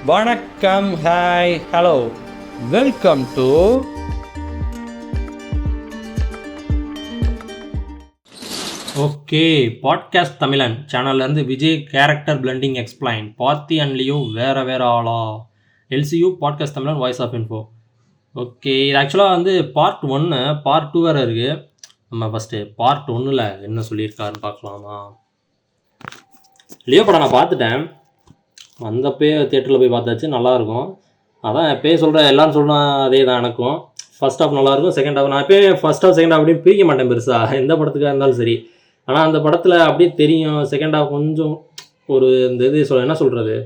வணக்கம், hi, hello, welcome to okay podcast Tamizhan சேனல்லேருந்து Vijay character blending explain Parthi and Leo வேற ஆளா LCU podcast Tamizhan voice of info. Okay, இது ஆக்சுவலாக வந்து பார்ட் 1, பார்ட் 2 வேறு இருக்குது. நம்ம ஃபஸ்ட்டு பார்ட் 1ல் என்ன சொல்லியிருக்காருன்னு பார்க்கலாமா? லியோ படம் நான் பார்த்துட்டேன், வந்தப்பே தேட்டரில் போய் பார்த்தாச்சு, நல்லாயிருக்கும். அதான் எப்போயே சொல்கிறேன், எல்லோரும் சொல்கிறேன் அதே தான். எனக்கும் ஃபஸ்ட் ஹாஃப் நல்லாயிருக்கும், செகண்ட் ஹாஃப் நான் எப்போயே ஃபஸ்ட் ஹாஃப் செகண்ட் ஹாஃப் அப்படின்னு பிரிக்க மாட்டேன் பெருசாக, எந்த படத்துக்காக இருந்தாலும் சரி. ஆனால் அந்த படத்தில் அப்படியே தெரியும் செகண்ட் ஹாஃப் கொஞ்சம் ஒரு இந்த இது என்ன சொல்கிறது,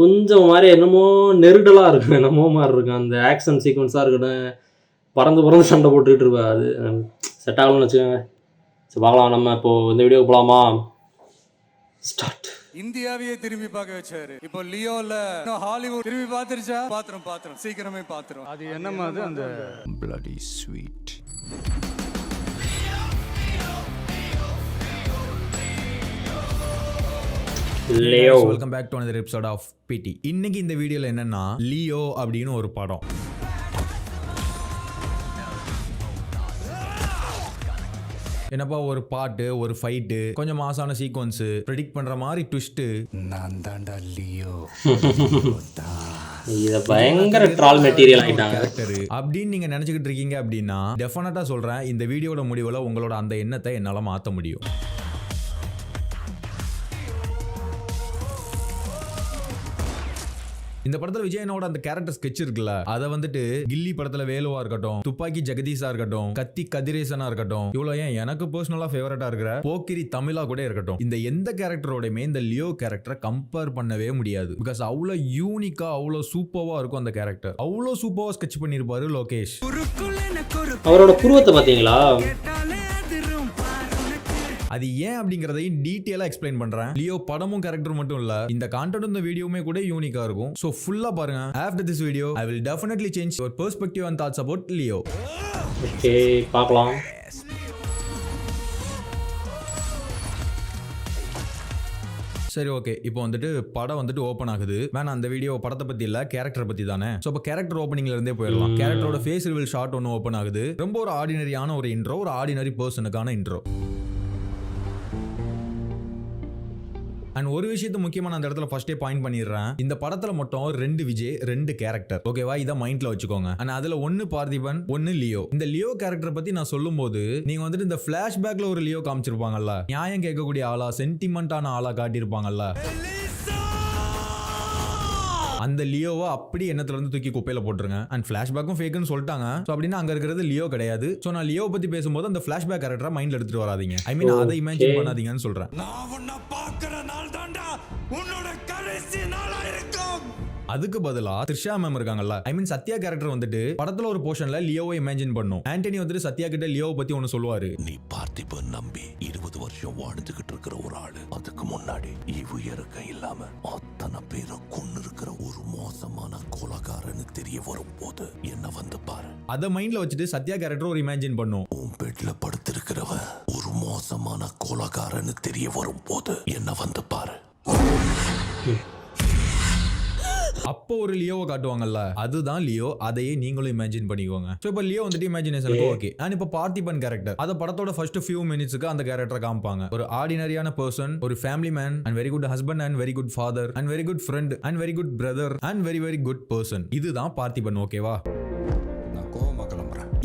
கொஞ்சம் மாதிரி என்னமோ நெருடலாக இருக்கும், என்னமோ மாதிரி இருக்கும். அந்த ஆக்ஷன் சீக்வன்ஸாக இருக்கட்டும், பறந்து சண்டை போட்டுக்கிட்டு இருப்பேன், அது செட் ஆகணும்னு வச்சுக்கோங்க. சரி பார்க்கலாம், நம்ம இப்போது இந்த வீடியோ போகலாமா? ஸ்டார்ட். இந்தியாவையே திரும்பி பார்க்க வச்சாரு. இப்போ லியோல ஹாலிவுட் திரும்பி பார்த்துருச்சா? பாத்துரும் சீக்கிரமே பாத்துரும். அது என்னமா அது அந்த bloody sweet. Leo welcome back to another episode of PT. இன்னைக்கு இந்த வீடியோல என்னன்னா லியோ அப்படின்னு ஒரு படம். என்னப்பா ஒரு பாட்டு, ஒரு ஃபைட்டு, கொஞ்சம் மாசான சீக்வன்ஸ், ப்ரெடிக்ட் பண்ற மாதிரி ட்விஸ்ட். நான் தாண்டா லியோ. இத பயங்கர ட்ரால் மெட்டீரியல் ஆயிட்டாங்க அப்படின்னு நீங்க நினைச்சுக்கிட்டு இருக்கீங்க அப்படின்னா டெஃபினட்டா சொல்றேன், இந்த வீடியோட முடிவுல உங்களோட அந்த எண்ணத்தை என்னால மாத்த முடியும். இந்த படத்துல விஜயனோட அந்த கேரக்டர் ஸ்கெட்ச் இருக்குல்ல, அதை வந்துட்டு கில்லி படத்துல வேலுவா இருக்கட்டும், துப்பாக்கி ஜெகதீஷா இருக்கட்டும், கத்தி கதிரேசனா இருக்கட்டும், இவ்வளவு ஏன் எனக்கு பர்சனலா ஃபேவரட்டா இருக்கிற போக்கிரி தமிழா கூட இருக்கட்டும், இந்த எந்த கேரக்டரோடையுமே இந்த லியோ கேரக்டரை கம்பேர் பண்ணவே முடியாது. பிகாஸ் அவ்வளவு யூனிக்கா, அவ்வளவு சூப்பர்வா இருக்கும் அந்த கேரக்டர். அவ்வளவு சூப்பர்வா ஸ்கெட்ச் பண்ணிருப்பாரு லோகேஷ். அவரோட புருவத்தை பாத்தீங்களா? அது ஏன் அப்படிங்கறதையும் டீடைலா எக்ஸ்பிளைன் பண்றேன். லியோ படமும் கேரக்டர் மட்டும் இல்ல, இந்த கண்டென்ட் இந்த வீடியோமே கூட யூனிக்கா இருக்கும். சோ ஃபுல்லா பாருங்க. After this video I will definitely change your perspective and thoughts about Leo. Okay, பார்க்கலாம். சரி ஓகே, இப்போ வந்துட்டு படம் வந்துட்டு ஓப்பன் ஆகுது. வேணா அந்த வீடியோ படத்தை பத்தி இல்ல, கேரக்டர் பத்தி தானே. சோ இப்போ கேரக்டர் ஓப்பனிங்ல இருந்தே போயிடலாம். கேரக்டரோட ஃபேஸ் ரிவீல் ஷாட் ஒன்னு ஓப்பன் ஆகுது. ரொம்ப ஒரு ஆர்டினரியான ஒரு இன்ட்ரோ, ஒரு ஆர்டினரி பர்சனுக்கான இன்ட்ரோ. அண்ட் ஒரு விஷயத்த முக்கியமான அந்த இடத்துல ஃபர்ஸ்டே பாயிண்ட் பண்ணிடுறேன். இந்த படத்துல மட்டும் 2 விஜய், 2 கேரக்டர். ஓகேவா, இதை மைண்ட்ல வச்சுக்கோங்க. ஆனா அதுல ஒன்னு பார்த்திபன், ஒன்னு லியோ. இந்த லியோ கேரக்டர் பத்தி நான் சொல்லும் போது நீங்க வந்துட்டு இந்த பிளாஷ்பேக்ல ஒரு லியோ காமிச்சிருப்பாங்கல்ல, நியாயம் கேட்கக்கூடிய ஆளா, சென்டிமெண்டான ஆளா காட்டியிருப்பாங்கல்ல, அந்த லியோவை அப்படி எண்ணத்துல இருந்து தூக்கி குப்பையில போட்டுருங்க. அண்ட் பிளாஷ்பேக்கும் ஃபேக்னு சொல்லிட்டாங்க. சோ அப்படின்னா அங்க இருக்கிறது லியோ கிடையாது. சோ நான் லியோ பத்தி பேசும்போது அந்த பிளாஷ்பேக் கேரக்டரை மைண்ட்ல எடுத்துட்டு வராதீங்க. ஐ மீன் அதை இமேஜின் பண்ணாதீங்கன்னு சொல்றேன். அதுக்கு பதிலா த்ரிஷா மேம் இருக்காங்கல்ல, ஐ மீன் சத்யா கேரக்டர் வந்துட்டு படத்துல ஒரு போர்ஷன்ல லியோவை இமேஜின் பண்ணும். ஆண்டனி வந்துட்டு சத்யா கிட்ட லியோவை பத்தி ஒன்னு சொல்லுவாரு. நீ பார்த்திபன் நம்பி 20 வருஷம் வாழ்ந்துகிட்டு இருக்கிற ஒரு ஆளு, அதுக்கு முன்னாடி இவு இறக்க இல்லாம அத்தனை பேரை கொண்டு இருக்கிற ஒரு மோசமான கொலகாரன்னு தெரிய வரும் போது என்ன வந்து பாரு. அத மைண்ட்ல வச்சுட்டு சத்யா கேரக்டர் ஒரு இமேஜின் பண்ணும். உன் பெட்ல படுத்திருக்கிறவன் ஒரு மோசமான கொலகாரன்னு தெரிய வரும் போது என்ன வந்து பாரு. அப்போ ஒரு லியோவை காட்டுவாங்கல்ல, அதுதான் லியோ. அதையே நீங்களும் இமேஜின் பண்ணிக்கோங்க. சோ இப்போ லியோ வந்துட்டு இமேஜினேஷனுக்கு ஓகே. அண்ட் இப்போ பார்த்திபன் கேரக்டர், அத படத்தோட ஃபர்ஸ்ட் ஃபியூ மினிட்ஸ்க்கு அந்த கேரக்டரை காமிப்பாங்க. ஒரு ஆர்டினரியான பர்சன், ஒரு family man, and very good husband, and very good father, and very good friend, and very good brother, and very good person. இதுதான் பார்த்திபன். ஓகேவா?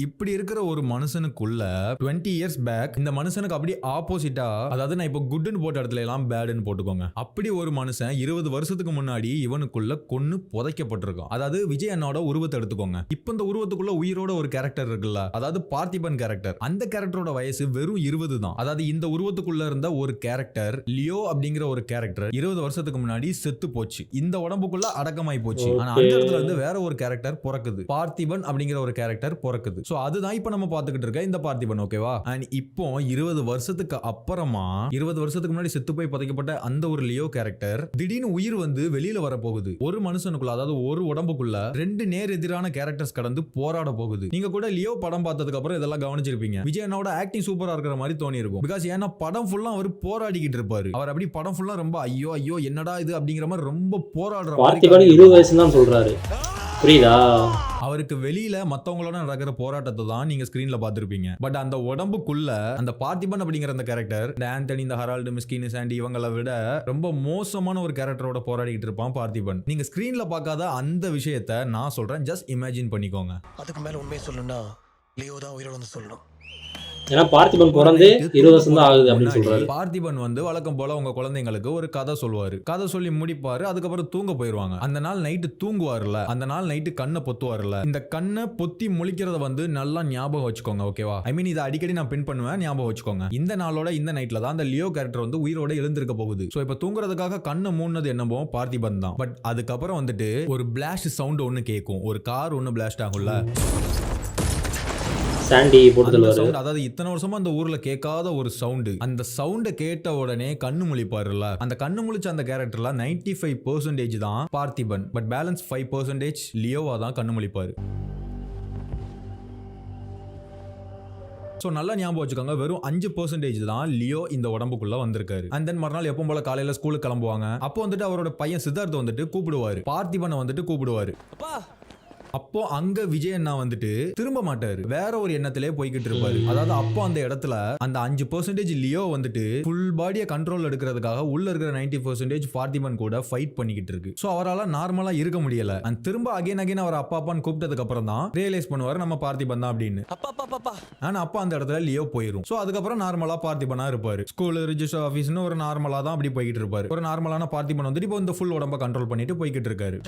இப்படி இருக்கிற ஒரு மனுஷனுக்குள்ள 20 இயர்ஸ் பேக் இந்த மனுஷனுக்கு அப்படி ஆப்போசிட்டா, அதாவது நான் இப்போ குட்னு போட்ட இடத்துல எல்லாம் பேடுன்னு போட்டுக்கோங்க, அப்படி ஒரு மனுஷன் 20 வருஷத்துக்கு முன்னாடி இவனுக்குள்ள கொன்னு புதைக்கப்பட்டிருக்கும். அதாவது விஜய் அண்ணோட உருவத்தை எடுத்துக்கோங்க. இப்போ இந்த உருவத்துக்குள்ள உயிரோட ஒரு கேரக்டர் இருக்குல்ல, அதாவது பார்த்திபன் கேரக்டர். அந்த கேரக்டரோட வயசு வெறும் 20 தான். அதாவது இந்த உருவத்துக்குள்ள இருந்த ஒரு கேரக்டர், லியோ அப்படிங்கிற ஒரு கேரக்டர் 20 வருஷத்துக்கு முன்னாடி செத்து போச்சு, இந்த உடம்புக்குள்ள அடக்கமாய் போச்சு. ஆனா அந்த இடத்துல இருந்து வேற ஒரு கேரக்டர் பிறக்குது, பார்த்திபன் அப்படிங்கிற ஒரு கேரக்டர் பிறக்குது. ஸோ அதுதான் இப்போ நம்ம பார்த்துக்கிட்டு இருக்க இந்த பார்த்திபன். ஓகேவா? அண்ட் இப்போ 20 வருஷத்துக்கு அப்புறமா 20 வருஷத்துக்கு முன்னாடி செத்து போய் புதைக்கப்பட்ட அந்த ஒரு லியோ கேரக்டர் திடீர்னு உயிர் வந்து வெளியில வர போகுது. ஒரு மனுஷனுக்குள்ள, அதாவது ஒரு உடம்புக்குள்ள 2 நேர் எதிரான கேரக்டர்ஸ் கடந்து போராட போகுது. நீங்க கூட லியோ படம் பார்த்ததுக்கு அப்புறம் இதெல்லாம் கவனிச்சிருப்பீங்க. விஜய் அண்ணாவோட ஆக்டிங் சூப்பரா இருக்கிற மாதிரி தோணி இருக்கும். பிகாஸ் ஏன்னா படம் ஃபுல்லா அவர் போராடிக்கிட்டு இருப்பாரு. அவர் அப்படி படம் ஃபுல்லா ரொம்ப ஐயோ ஐயோ என்னடா இது அப்படிங்கிற மாதிரி ரொம்ப போராடுற பார்த்திபன் 20 வயசு தான் சொல்றாரு. புரியுதா? அவருக்கு வெளியில மத்தவங்களோட நடக்கிற போராட்டத்தை தான் நீங்க ஸ்கிரீன்ல பாத்திருப்பீங்க. பட் அந்த உடம்புக்குள்ள அந்த பார்த்திபன் அப்படிங்கிற அந்த கேரக்டர், இந்த ஆந்தனி, இந்த ஹரால்டு, மிஸ்கின், சாண்டி இவங்களை விட ரொம்ப மோசமான ஒரு கேரக்டரோட போராடிட்டு இருப்பான் பார்த்திபன். நீங்க ஸ்கிரீன்ல பார்க்காத அந்த விஷயத்தை நான் சொல்றேன், ஜஸ்ட் இமேஜின் பண்ணிக்கோங்க. அதுக்கு மேல உண்மையை சொல்லணும்னா லியோ தான் உயிரோட சொல்லணும். ஏன்னா பார்த்திபன் பிறந்து 20 வருஷம் தான் ஆகுது அப்படின்னு சொல்றாரு. பார்த்திபன் வந்து வழக்கம் போல உங்க குழந்தைங்களுக்கு ஒரு கதை சொல்லுவாரு. கதை சொல்லி முடிப்பாரு. அதுக்கப்புறம் தூங்க போயிருவாங்க. அந்த நாள் நைட்டு தூங்குவாருல, அந்த நாள் நைட்டு கண்ணை பொத்துவாருல, இந்த கண்ணை பொத்தி முழிக்கிறத வந்து நல்லா ஞாபகம் வச்சுக்கோங்க. ஓகேவா? ஐ மீன் இதை அடிக்கடி நான் பின் பண்ணுவேன், ஞாபகம் வச்சுக்கோங்க. இந்த நாளோட இந்த நைட்ல தான் அந்த லியோ கேரக்டர் வந்து உயிரோட எழுந்திருக்க போகுது. சோ இப்ப தூங்குறதுக்காக கண்ணை மூடினது என்னமோ பார்த்திபன் தான். பட் அதுக்கப்புறம் வந்துட்டு ஒரு பிளாஸ்ட் சவுண்ட் ஒன்னு கேட்கும். ஒரு கார் ஒன்னு பிளாஸ்ட் ஆகும்ல, சாண்டி போட்டுதல்வாரு. அதாவது இத்தனை வருஷமா அந்த ஊர்ல கேட்காத ஒரு சவுண்ட். அந்த சவுண்ட கேட்ட உடனே கண்ணு முழிப்பாருல, அந்த கண்ணு முழிச்ச அந்த கேரக்டர்ல 95% தான் பார்த்திபன். பட் பேலன்ஸ் 5% லியோவா தான் கண்ணு முழிப்பாரு. சோ நல்லா ஞாபகம் வச்சுக்கோங்க, வெறும் 5% தான் லியோ இந்த உடம்புக்குள்ள வந்திருக்காரு. அண்ட் தென் மறுநாள் எப்பவும் போல காலையில ஸ்கூலுக்கு கிளம்புவாங்க. அப்போ வந்துட்டு அவரோட பையன் சித்தார்த் வந்துட்டு கூப்பிடுவாரு, பார்த்திபனை வந்துட்டு கூப்பிடுவாரு. அப்போ அங்க விஜய் அண்ணா வந்துட்டு திரும்ப மாட்டாரு, வேற ஒரு எண்ணத்திலே போய்கிட்டு இருப்பாரு. அதாவது அப்போ அந்த இடத்துல அந்த 5% லியோ வந்துட்டு ஃபுல் பாடியை கண்ட்ரோல் எடுக்கிறதுக்காக உள்ள இருக்கிற 90% பார்த்திபன் கூட ஃபைட் பண்ணிக்கிட்டு இருக்கு. சோ அவரால் நார்மலா இருக்க முடியல. அண்ட் திரும்ப அகைன் அவர் அப்பா அப்பான்னு கூப்பிட்டதுக்கு அப்புறம் தான் ரியலைஸ் பண்ணுவாரு நம்ம பார்த்திபன் தான் அப்படின்னு. ஆனா அப்பா அந்த இடத்துல லியோ போயிரும். சோ அதுக்கப்புறம் நார்மலா பார்த்திபனா இருப்பாரு. ஸ்கூல், ரிஜிஸ்டர் ஆபீஸ்னு ஒரு நார்மலா தான் அப்படி போய்கிட்டு இருப்பாரு. ஒரு நார்மலான பார்த்திபன் வந்துட்டு இப்போ இந்த ஃபுல் உடம்ப கண்ட்ரோல் பண்ணிட்டு போய்கிட்டு இருக்காரு.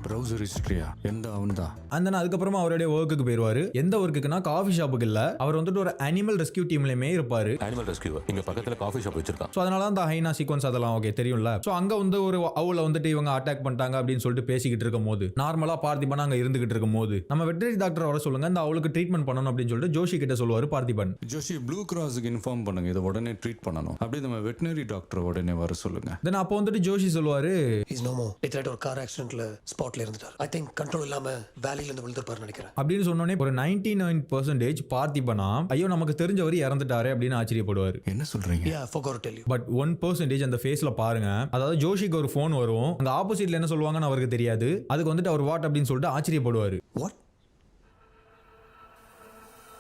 ப்ரௌசர் ஹிஸ்டரியா எந்த அவன் தான். அந்த அதுக்கப்புறமா அவருடைய ஒர்க்குக்கு போயிருவாரு. எந்த ஒர்க்குக்குன்னா காஃபி ஷாப்புக்கு இல்ல, அவர் வந்துட்டு ஒரு அனிமல் ரெஸ்கியூ டீம்லயுமே இருப்பாரு. அனிமல் ரெஸ்கியூ இங்க பக்கத்துல காஃபி ஷாப் வச்சிருக்கான். சோ அதனால அந்த ஹைனா சீக்வன்ஸ் அதெல்லாம் ஓகே தெரியும்ல. சோ அங்க வந்து ஒரு அவளை வந்துட்டு இவங்க அட்டாக் பண்ணிட்டாங்க அப்படின்னு சொல்லிட்டு பேசிக்கிட்டு இருக்கும் போது, நார்மலா பார்த்திபன் அங்க இருந்துகிட்டு இருக்கும் போது, நம்ம வெட்டரி டாக்டர் வர சொல்லுங்க, இந்த அவளுக்கு ட்ரீட்மெண்ட் பண்ணணும் அப்படின்னு சொல்லிட்டு ஜோஷி கிட்ட சொல்லுவாரு பார்த்திபன். ஜோஷி ப்ளூ கிராஸுக்கு இன்ஃபார்ம் பண்ணுங்க, இதை உடனே ட்ரீட் பண்ணணும். அப்படியே நம்ம வெட்டினரி டாக்டர் உடனே வர சொல்லுங்க. தென் அப்போ வந்துட்டு ஜோஷி சொல்லுவாரு, இஸ் நோ மோர். இட்ஸ் ஒரு கார் ஆக்சிடென்ட்ல ஸ்பாட்ல இருந்துட்டார். ஐ திங்க் கண்ட்ரோல் இல்லாம வேலில இருந்து விழுந்திருப்பாருன்னு நினைக்கிறேன் அப்படின்னு சொன்னோனே ஒரு 99% பார்த்திபனா ஐயோ நமக்கு தெரிஞ்சவர் இறந்துட்டாரு அப்படின்னு ஆச்சரியப்படுவாரு. என்ன சொல்றீங்க? யா forgot to tell you. But 1% அந்த ஃபேஸ்ல பாருங்க, அதாவது ஜோஷிக்கு ஒரு ஃபோன் வரும், அங்க ஆப்போசிட்ல என்ன சொல்லுவாங்கன்னு அவருக்கு தெரியாது. அதுக்கு வந்துட்டு அவர் வாட் அப்படின்னு சொல்லிட்டு ஆச்சரியப்படுவாரு. What?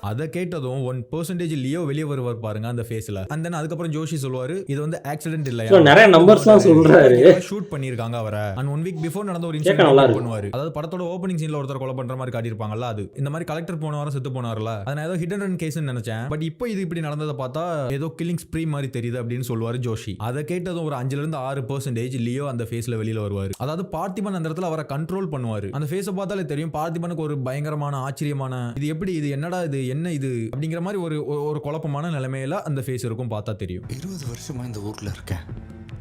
அதை கேட்டதும் 1% லியோ வெளியே வருவார் பாருங்க அந்த ஃபேஸ்ல. அண்ட் தென் அதுக்கப்புறம் ஜோஷி சொல்லுவாரு, இது வந்து ஆக்சிடென்ட் இல்லையா, நிறைய நம்பர்ஸ்லாம் சொல்றாரு, ஷூட் பண்ணிருக்காங்க அவரை. அண்ட் 1 வீக் பிஃபோர் நடந்த ஒரு இன்சிடென்ட் பண்ணுவாரு. அதாவது படத்தோட ஓப்பனிங் சீன்ல ஒருத்தர் கொலை பண்ற மாதிரி காட்டியிருப்பாங்கல்ல, அது இந்த மாதிரி கலெக்டர் போன வாரம் செத்து போனார்ல, அதை நான் ஏதோ ஹிடன் ரன் கேஸ்னு நினைச்சேன். பட் இப்போ இது இப்படி நடந்ததை பார்த்தா ஏதோ கில்லிங் ஸ்ப்ரீ மாதிரி தெரியுது அப்படின்னு சொல்லுவாரு ஜோஷி. அதை கேட்டதும் ஒரு 5-6% லியோ அந்த ஃபேஸ்ல வெளியில வருவாரு. அதாவது பார்த்திபன் அந்த இடத்துல அவரை கண்ட்ரோல் பண்ணுவாரு. அந்த ஃபேஸை பார்த்தாலே தெரியும் பார்த்திபனுக்கு ஒரு பயங்கரமான ஆச்சரியமான, இது எப்படி, இது என்னடா, இது என்ன இது அப்படிங்கிற மாதிரி ஒரு குழப்பமான நிலைமையில அந்த ஃபேஸ் இருக்கும், பார்த்தா தெரியும். 20 வருஷமா இந்த ஊர்ல இருக்கேன்,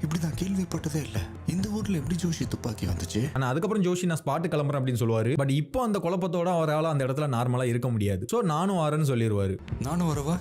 இப்படிதான் கேள்விப்பட்டதே இல்ல. இந்த ஊர்ல எப்படி ஜோஷி துப்பாக்கி வந்துச்சு? ஆனா அதுக்கப்புறம் ஜோஷி நான் ஸ்பாட்டு கிளம்புறேன் அப்படின்னு சொல்லுவாரு. பட் இப்போ அந்த குழப்பத்தோட அவரால் அந்த இடத்துல நார்மலா இருக்க முடியாது. சோ நானும் வரேன்னு சொல்லிடுவாரு. நானும் வரவா?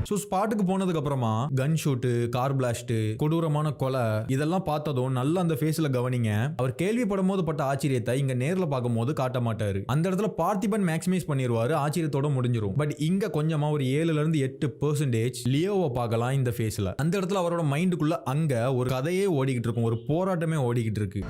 ஸோ ஸ்பாட்டுக்கு போனதுக்கு அப்புறமா கன் ஷூட்டு, கார் பிளாஸ்ட், கொடூரமான கொலை இதெல்லாம் பார்த்ததும் நல்லா அந்த ஃபேஸ்ல கவனிங்க. அவர் கேள்விப்படும் போது பட்ட ஆச்சரியத்தை இங்க நேர்ல பார்க்கும் போது காட்ட மாட்டாரு. அந்த இடத்துல பார்த்திபன் மேக்ஸிமைஸ் பண்ணிடுவாரு, ஆச்சரியத்தோட முடிஞ்சிரும். பட் இங்க கொஞ்சமா ஒரு 7-8% லியோவை பார்க்கலாம் இந்த ஃபேஸ்ல. அந்த இடத்துல அவரோட மைண்டுக்குள்ள அங்க ஒரு கதையே ஓடிக்கிட்டு இருக்கும், ஒரு போராட்டமே ஓடிக்கிட்டு இருக்கு.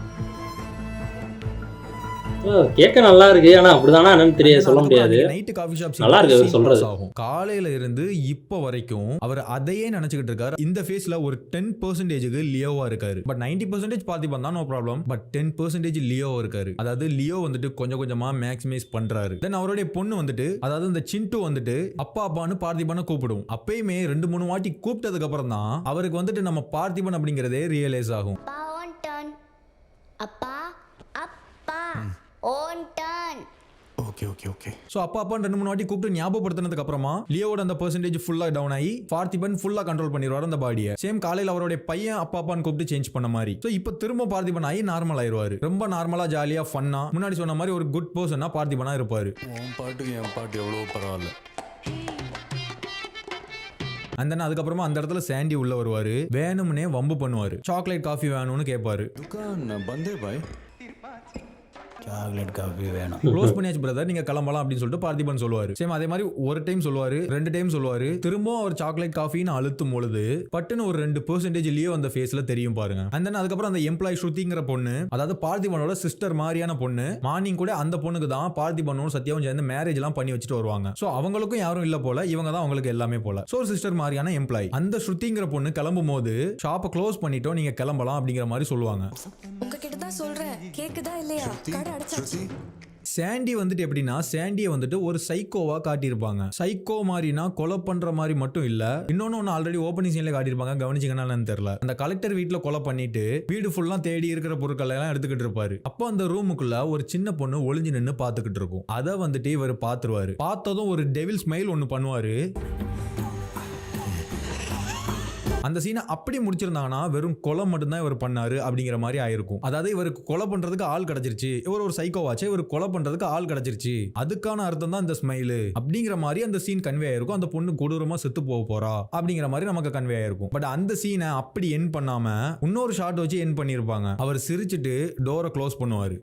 கேட்க நல்லா இருக்கு, ஆனா அப்படிதானா என்னன்னு தெரியாது, சொல்ல முடியாது. நைட் காஃபி ஷாப் நல்லா இருக்கு சொல்றது. காலையில இருந்து இப்போ வரைக்கும் அவர் அதையே நினைச்சுக்கிட்டு இருக்காரு. இந்த ஃபேஸ்ல ஒரு 10% லியோவா இருக்காரு. பட் 90% பார்த்திபன் தான், நோ ப்ராப்ளம். பட் 10% லியோ இருக்காரு. அதாவது லியோ வந்துட்டு கொஞ்சம் கொஞ்சமா மேக்ஸிமைஸ் பண்றாரு. தென் அவருடைய பொண்ணு வந்துட்டு, அதாவது இந்த சிண்டு வந்துட்டு அப்பா அப்பான்னு பார்த்திபனை கூப்பிடும். அப்பயுமே 2-3 வாட்டி கூப்பிட்டதுக்கு அப்புறம் தான் அவருக்கு வந்துட்டு நம்ம பார்த்திபன் அப்படிங்கறதே ரியலைஸ் ஆகும். அப்பா on turn. Okay okay okay. So அப்பான்னு 2-3 வாட்டி கூப்பிட்டு ஞாபகப்படுத்தினதுக்கு அப்புறமா லியோவோட அந்த பெர்சன்டேஜ் ஃபுல்லா டவுன் ஆகி பார்த்திபன் ஃபுல்லா கண்ட்ரோல் பண்ணிடுவார் அந்த பாடியை. சேம் காலையில் அவருடைய பையன் அப்பான்னு கூப்பிட்டு சேஞ்ச் பண்ண மாதிரி. ஸோ இப்போ திரும்ப பார்த்திபன் ஆகி நார்மல் ஆயிடுவாரு. ரொம்ப நார்மலா ஜாலியா ஃபன்னா முன்னாடி சொன்ன மாதிரி ஒரு குட் பர்சனா பார்த்திபனா இருப்பாரு. உன் பாட்டுக்கு என் பாட்டு எவ்வளோ பரவாயில்ல. அந்த அதுக்கப்புறமா அந்த இடத்துல சாண்டி உள்ள வருவாரு. வேணும்னே வம்பு பண்ணுவாரு. சாக்லேட் காஃபி வேணும்னு கேட்பாரு. துக்கான் பந்தே பாய், சாக்லேட் காஃபி வேணும். க்ளோஸ் பண்ணியாச்சு பிரதர், நீங்க கிளம்பலாம் அப்படின்னு சொல்லிட்டு பார்த்திபன் சொல்லுவாரு. சேம் அதே மாதிரி ஒரு டைம் சொல்லுவாரு, 2 டைம் சொல்லுவாரு. திரும்பவும் அவர் சாக்லேட் காஃபின்னு அழுத்தும் பொழுது பட்டுன்னு ஒரு 2% லியோ அந்த ஃபேஸ்ல தெரியும் பாருங்க. அண்ட் தென் அதுக்கப்புறம் அந்த எம்ப்ளாய் ஸ்ருதிங்கிற பொண்ணு, அதாவது பார்த்திபனோட சிஸ்டர் மாதிரியான பொண்ணு, மார்னிங் கூட அந்த பொண்ணுக்கு தான் பார்த்திபனோட சத்யாவும் சேர்ந்து மேரேஜ் எல்லாம் பண்ணி வச்சுட்டு வருவாங்க. சோ அவங்களுக்கும் யாரும் இல்ல போல, இவங்க தான் அவங்களுக்கு எல்லாமே போல. சோ சிஸ்டர் மாதிரியான எம்ப்ளாய். அந்த ஸ்ருதிங்கிற பொண்ணு கிளம்பும் போது ஷாப்பை க்ளோஸ் பண்ணிட்டோம், நீங்க கிளம்பலாம் அப்படிங்கிற மாதிரி சொல்லுவாங்க. உங்ககிட்ட தான் சொல்றேன், கேக்குதா இல்லையா? கடை அடைச்சாச்சு. சாண்டி வந்துட்டு எப்படின்னா, சாண்டியை வந்துட்டு ஒரு சைக்கோவா காட்டியிருப்பாங்க. சைக்கோ மாதிரினா கொலை பண்ற மாதிரி மட்டும் இல்ல, இன்னொன்னு ஆல்ரெடி ஓப்பனிங் சீன்ல காட்டியிருப்பாங்க, கவனிச்சிங்கன்னா தெரியல. அந்த கலெக்டர் வீட்டுல கொலை பண்ணிட்டு வீடு ஃபுல்லா தேடி இருக்கிற பொருட்கள் எல்லாம் எடுத்துக்கிட்டு இருப்பாரு. அப்போ அந்த ரூமுக்குள்ள ஒரு சின்ன பொண்ணு ஒளிஞ்சு நின்று பாத்துக்கிட்டு இருக்கும். அதை வந்துட்டு இவர் பாத்துருவாரு. பார்த்ததும் ஒரு டெவில் ஸ்மைல் ஒன்னு பண்ணுவாரு. அந்த சீனை அப்படி முடிச்சிருந்தாங்கன்னா வெறும் கொலை மட்டும்தான் இவர் பண்ணாரு அப்படிங்கிற மாதிரி ஆயிருக்கும். அதாவது இவருக்கு கொலை பண்றதுக்கு ஆள் கிடைச்சிருச்சு, இவர் ஒரு சைக்கோவாச்சு, இவர் கொலை பண்றதுக்கு ஆள் கிடைச்சிருச்சு, அதுக்கான அர்த்தம் தான் இந்த ஸ்மைலு அப்படிங்கிற மாதிரி அந்த சீன் கன்வே ஆயிருக்கும். அந்த பொண்ணு கொடூரமா செத்து போக போறா அப்படிங்கிற மாதிரி நமக்கு கன்வே ஆயிருக்கும். பட் அந்த சீனை அப்படி என் பண்ணாம இன்னொரு ஷாட் வச்சு என் பண்ணிருப்பாங்க. அவர் சிரிச்சுட்டு டோரை க்ளோஸ் பண்ணுவாரு.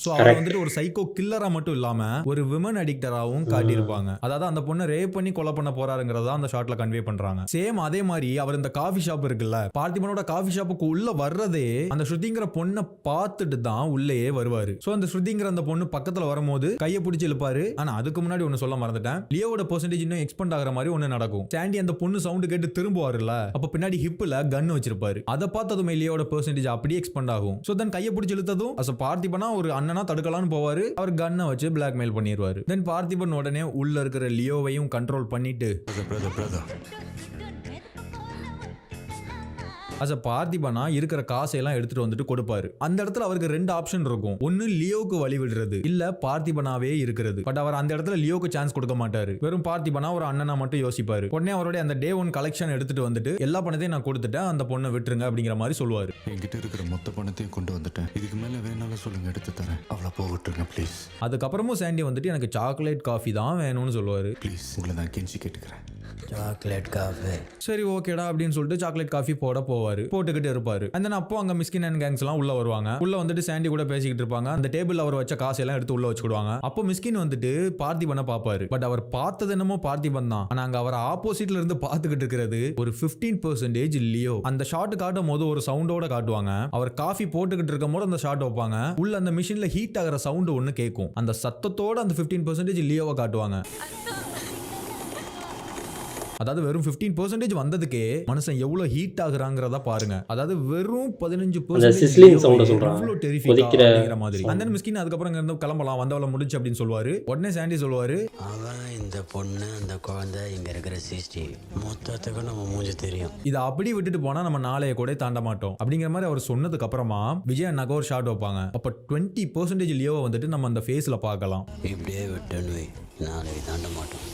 சோ அவர் வந்துட்டு ஒரு சைக்கோ கில்லரா மட்டும் இல்லாம ஒரு விமன் அடிக்டராவும் காட்டியிருப்பாங்க. அதாவது அந்த பொண்ணை ரேப் பண்ணி கொலை பண்ண போறாருங்கிறத அந்த ஷாட்ல கன்வே பண்றாங்க. சேம் அதே மாதிரி அவர் இந்த காஃபி ஷாப் இருக்குல்ல, பார்த்திபனோட காஃபி ஷாப்புக்கு உள்ள வர்றதே அந்த ஸ்ருதிங்கிற பொண்ணை பார்த்துட்டு தான் உள்ளேயே வருவாரு. சோ அந்த ஸ்ருதிங்கிற அந்த பொண்ணு பக்கத்துல வரும்போது கையை பிடிச்சி இழுப்பாரு. ஆனா அதுக்கு முன்னாடி ஒன்னு சொல்ல மறந்துட்டேன், லியோவோட பெர்சன்டேஜ் இன்னும் எக்ஸ்பெண்ட் ஆகிற மாதிரி ஒன்னு நடக்கும். சாண்டி அந்த பொண்ணு சவுண்ட் கேட்டு திரும்புவாருல, அப்ப பின்னாடி ஹிப்ல கன் வச்சிருப்பாரு. அதை பார்த்ததுமே லியோவோட பெர்சன்டேஜ் அப்படியே எக்ஸ்பெண்ட் ஆகும். சோ தென் கையை பிடிச்சி இழுத்ததும் பார்த்திபனா ஒரு அண்ணனா தடுக்கலான்னு போவாரு, அவர் கன்னை வச்சு பிளாக்மெயில் பண்ணிடுவாரு. தென் பார்த்திபன் உடனே உள்ள இருக்கிற லியோவையும் கண்ட்ரோல் பண்ணிட்டு பார்த்திபனா இருக்கிற காசையெல்லாம் எடுத்துட்டு வந்துட்டு கொடுப்பாரு. அந்த இடத்துல அவருக்கு 2 ஆப்ஷன் இருக்கும். ஒன்னு லியோக்கு வழி விடுறது, இல்ல பார்த்திபனாவே இருக்கிறது. பட் அவர் அந்த இடத்துல லியோக்கு சான்ஸ் கொடுக்க மாட்டாரு. வெறும் பார்த்திபனா ஒரு அண்ணனா மட்டும் யோசிப்பாரு. உடனே அவருடைய அந்த டே 1 கலெக்ஷன் எடுத்துட்டு வந்துட்டு எல்லா பணத்தையும் நான் கொடுத்துட்டேன், அந்த பொண்ணை விட்டுருங்க அப்படிங்கிற மாதிரி சொல்லுவாரு. என்கிட்ட இருக்கிற மொத்த பணத்தையும் கொண்டு வந்துட்டேன், இதுக்கு மேல வேணாலும் சொல்லுங்க எடுத்து தரேன், அவளை போகட்டுருங்க ப்ளீஸ். அதுக்கப்புறமும் சாண்டி வந்துட்டு எனக்கு சாக்லேட் காஃபி தான் வேணும்னு சொல்லுவாரு. ப்ளீஸ் உங்களை நான் கெஞ்சி கேட்டுக்கிறேன். சாக்லேட் காஃபி சரி ஓகேடா அப்படின்னு சொல்லிட்டு சாக்லேட் காஃபி போட்டுக்கிட்டு இருப்பாரு. அந்த அப்போ அங்க மிஸ்கின் அண்ட் கேங்ஸ் எல்லாம் உள்ள வருவாங்க. உள்ள வந்துட்டு சாண்டி கூட பேசிக்கிட்டு இருப்பாங்க. அந்த டேபிள் அவர் வச்ச காசு எல்லாம் எடுத்து உள்ள வச்சுடுவாங்க. அப்போ மிஸ்கின் வந்துட்டு பார்த்திபனை பாப்பாரு. பட் அவர் பார்த்தது என்னமோ பார்த்திபன் தான், ஆனா அங்க அவர் ஆப்போசிட்ல இருந்து பாத்துக்கிட்டு இருக்கிறது ஒரு 15% லியோ. அந்த ஷாட் காட்டும் போது ஒரு சவுண்டோட காட்டுவாங்க. அவர் காஃபி போட்டுக்கிட்டு இருக்கும் போது அந்த ஷாட் வைப்பாங்க. உள்ள அந்த மிஷின்ல ஹீட் ஆகிற சவுண்ட் ஒன்னு கேட்கும். அந்த சத்தத்தோட அந்த 15% லியோவை காட்டுவாங்க. அதாவது வெறும் 15% வந்ததுக்கே மனுஷன் எவ்வளவு ஹீட் ஆகுறாங்கறத பாருங்க. அதாவது வெறும் 15% சவுண்ட் சொல்றாங்க, எவ்வளவு டெரிஃபிகா மாதிரி. அந்த மிஸ்கின் அதுக்கப்புறம் இங்க இருந்து கிளம்பலாம், வந்தவள முடிஞ்சு அப்படின்னு சொல்லுவாரு. உடனே சாண்டி சொல்லுவாரு, அவன் இந்த பொண்ணு அந்த குழந்தை இங்க இருக்கிற சிசிடிவி மொத்தத்துக்கு நம்ம மூஞ்சி தெரியும், இதை அப்படி விட்டுட்டு போனா நம்ம நாளைய கூட தாண்ட மாட்டோம் அப்படிங்கிற மாதிரி அவர் சொன்னதுக்கு அப்புறமா விஜய் அண்ணாக்கு ஒரு ஷாட் வைப்பாங்க. அப்ப 20% லியோவை வந்துட்டு நம்ம அந்த ஃபேஸ்ல பார்க்கலாம். இப்படியே விட்டுன்னு நாளைக்கு தாண்ட மாட்டோம்.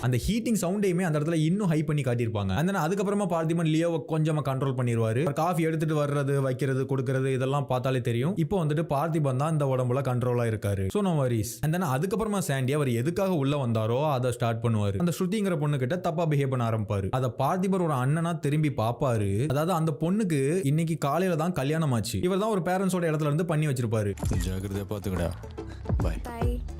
அந்த ஹீட்டிங் சவுண்டையுமே அந்த இடத்துல இன்னும் ஹை பண்ணி காட்டியிருப்பாங்க. அந்த அதுக்கப்புறமா பார்த்திபன் லியோவை கொஞ்சமா கண்ட்ரோல் பண்ணிடுவாரு. காஃபி எடுத்துட்டு வர்றது, வைக்கிறது, கொடுக்கறது இதெல்லாம் பார்த்தாலே தெரியும். இப்போ வந்துட்டு பார்த்திபன் தான் இந்த உடம்புல கண்ட்ரோலா இருக்காரு. So no worries. அண்ட் அதுக்கப்புறமா சாண்டி அவர் எதுக்காக உள்ள வந்தாரோ அதை ஸ்டார்ட் பண்ணுவாரு. அந்த ஸ்ருதிங்கிற பொண்ணு கிட்ட தப்பா பிஹேவ் பண்ண ஆரம்பிப்பாரு. அதை பார்த்திபன் ஒரு அண்ணனா திரும்பி பாப்பாரு. அதாவது அந்த பொண்ணுக்கு இன்னைக்கு காலையில தான் கல்யாணம் ஆச்சு. இவர் தான் ஒரு பேரண்ட்ஸோட இடத்துல இருந்து பண்ணி வச்சிருப்பாரு. ஜாக்கிரதையா பாத்துக்கடா. பை.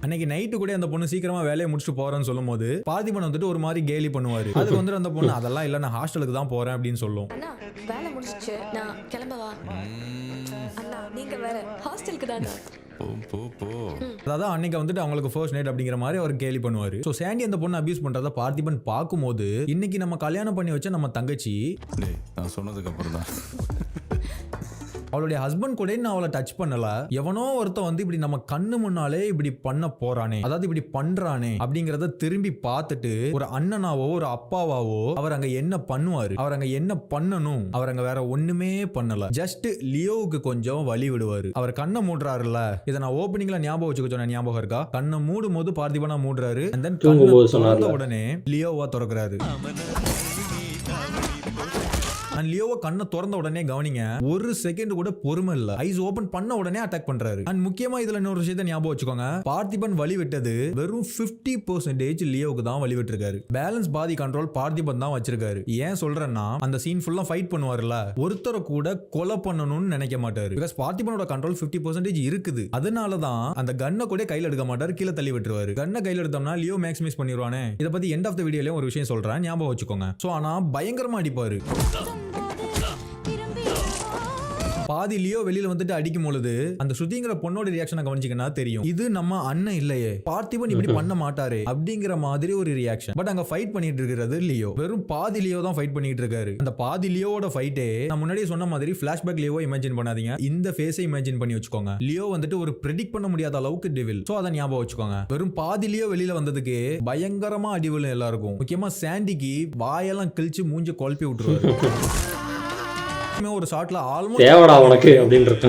அன்னைக்கு நைட்டு கூட அந்த பொண்ணு சீக்கிரமா வேலையை முடிச்சுட்டு போறேன்னு சொல்லும் போது பார்த்திபன் வந்துட்டு ஒரு மாதிரி கேலி பண்ணுவாரு. அதுக்கு வந்துட்டு அந்த பொண்ணு அதெல்லாம் இல்ல, நான் ஹாஸ்டலுக்கு தான் போறேன் அப்படின்னு சொல்லும். அண்ணா வேலை முடிஞ்சிச்சு, நான் கிளம்பவா? அண்ணா நீங்க வேற ஹாஸ்டலுக்கு தானே. அதாவது அன்னைக்கு வந்துட்டு அவங்களுக்கு ஃபர்ஸ்ட் நைட் அப்படிங்கிற மாதிரி அவர் கேலி பண்ணுவாரு. சோ சாண்டி அந்த பொண்ணு அபியூஸ் பண்றத பார்த்திபன் பார்க்கும்போது இன்னைக்கு நம்ம கல்யாணம் பண்ணி வச்ச நம்ம தங்கச்சி நான் சொன்னதுக்கு அப்புறம் தான் அவளுடைய ஹஸ்பண்ட் கூட நான் அவளை டச் பண்ணல, எவனோ ஒருத்தன் வந்து இப்படி நம்ம கண்ணு முன்னாலே இப்படி பண்ண போறானே, அதாவது இப்படி பண்றானே அப்படிங்கறத திரும்பி பார்த்துட்டு ஒரு அண்ணனாவோ ஒரு அப்பாவாவோ அவர் அங்க என்ன பண்ணுவாரு, அவர் அங்க என்ன பண்ணணும், அவர் அங்க வேற ஒண்ணுமே பண்ணல. ஜஸ்ட் லியோவுக்கு கொஞ்சம் வழி விடுவாரு. அவர் கண்ணை மூடுறாருல்ல, இதை நான் ஓப்பனிங்ல ஞாபகம் வச்சுக்க சொன்ன ஞாபகம் இருக்கா? கண்ணை மூடும் போது பார்த்திபனா மூடுறாரு, and then தூங்கும்போது கண்ணை சொன்னார்ல. திறந்த உடனே லியோவா திறக்கிறாரு. அண்ட் லியோவை கண்ணை திறந்த உடனே கவனிங்க, ஒரு செகண்ட் கூட பொறுமை இல்ல, ஐஸ் ஓபன் பண்ண உடனே அட்டாக் பண்றாரு. அண்ட் முக்கியமா இதுல இன்னொரு விஷயத்தை ஞாபகம் வச்சுக்கோங்க, பார்த்திபன் வழி விட்டது வெறும் 50% லியோவுக்கு தான் வழி விட்டுருக்காரு. பேலன்ஸ் பாதி கண்ட்ரோல் பார்த்திபன் தான் வச்சிருக்காரு. ஏன் சொல்றேன்னா, அந்த சீன் ஃபுல்லா ஃபைட் பண்ணுவார்ல, ஒருத்தரை கூட கொலை பண்ணணும்னு நினைக்க மாட்டாரு. பிகாஸ் பார்த்திபனோட கண்ட்ரோல் 50% இருக்குது. அதனாலதான் அந்த கன்னை கூட கையில எடுக்க மாட்டாரு, கீழே தள்ளி விட்டுருவாரு. கன்னை கையில எடுத்தோம்னா லியோ மேக்ஸிமைஸ் பண்ணிடுவானே. இதை பத்தி எண்ட் ஆஃப் த வீடியோலயும் ஒரு விஷயம் சொல்றேன், ஞாபகம் வச்சுக்கோங்க. சோ ஆனா பயங்கரமா அடிப்பாரு. பாதி லியோ வெளியில வந்துட்டு அடிக்கும் பொழுது அந்த ஸ்ருதிங்கிற பொண்ணோட ரியாக்ஷனை கவனிச்சிங்கன்னா தெரியும், இது நம்ம அண்ணன் இல்லையே, பார்த்திபன் இப்படி பண்ண மாட்டாரு அப்படிங்கிற மாதிரி ஒரு ரியாக்ஷன். பட் அங்க ஃபைட் பண்ணிட்டு இருக்கிறது லியோ. வெறும் பாதி லியோ தான் ஃபைட் பண்ணிட்டு இருக்காரு. அந்த பாதி லியோவோட ஃபைட்டே நான் முன்னாடியே சொன்ன மாதிரி ஃபிளாஷ்பேக் லியோ இமேஜின் பண்ணாதீங்க, இந்த ஃபேஸை இமேஜின் பண்ணி வச்சுக்கோங்க. லியோ வந்துட்டு ஒரு பிரெடிக்ட் பண்ண முடியாத அளவுக்கு டெவில். சோ அதை ஞாபகம் வச்சுக்கோங்க. வெறும் பாதி லியோ வெளியில வந்ததுக்கு பயங்கரமா அடிவிலும் எல்லாருக்கும். முக்கியமா சாண்டிக்கு வாயெல்லாம் கிழிச்சு மூஞ்சி குழப்பி விட்டுருவாரு. ஒரு ஷாட்ல ஆல்மோஸ்ட் தேவடா உனக்கு அப்படின்றது.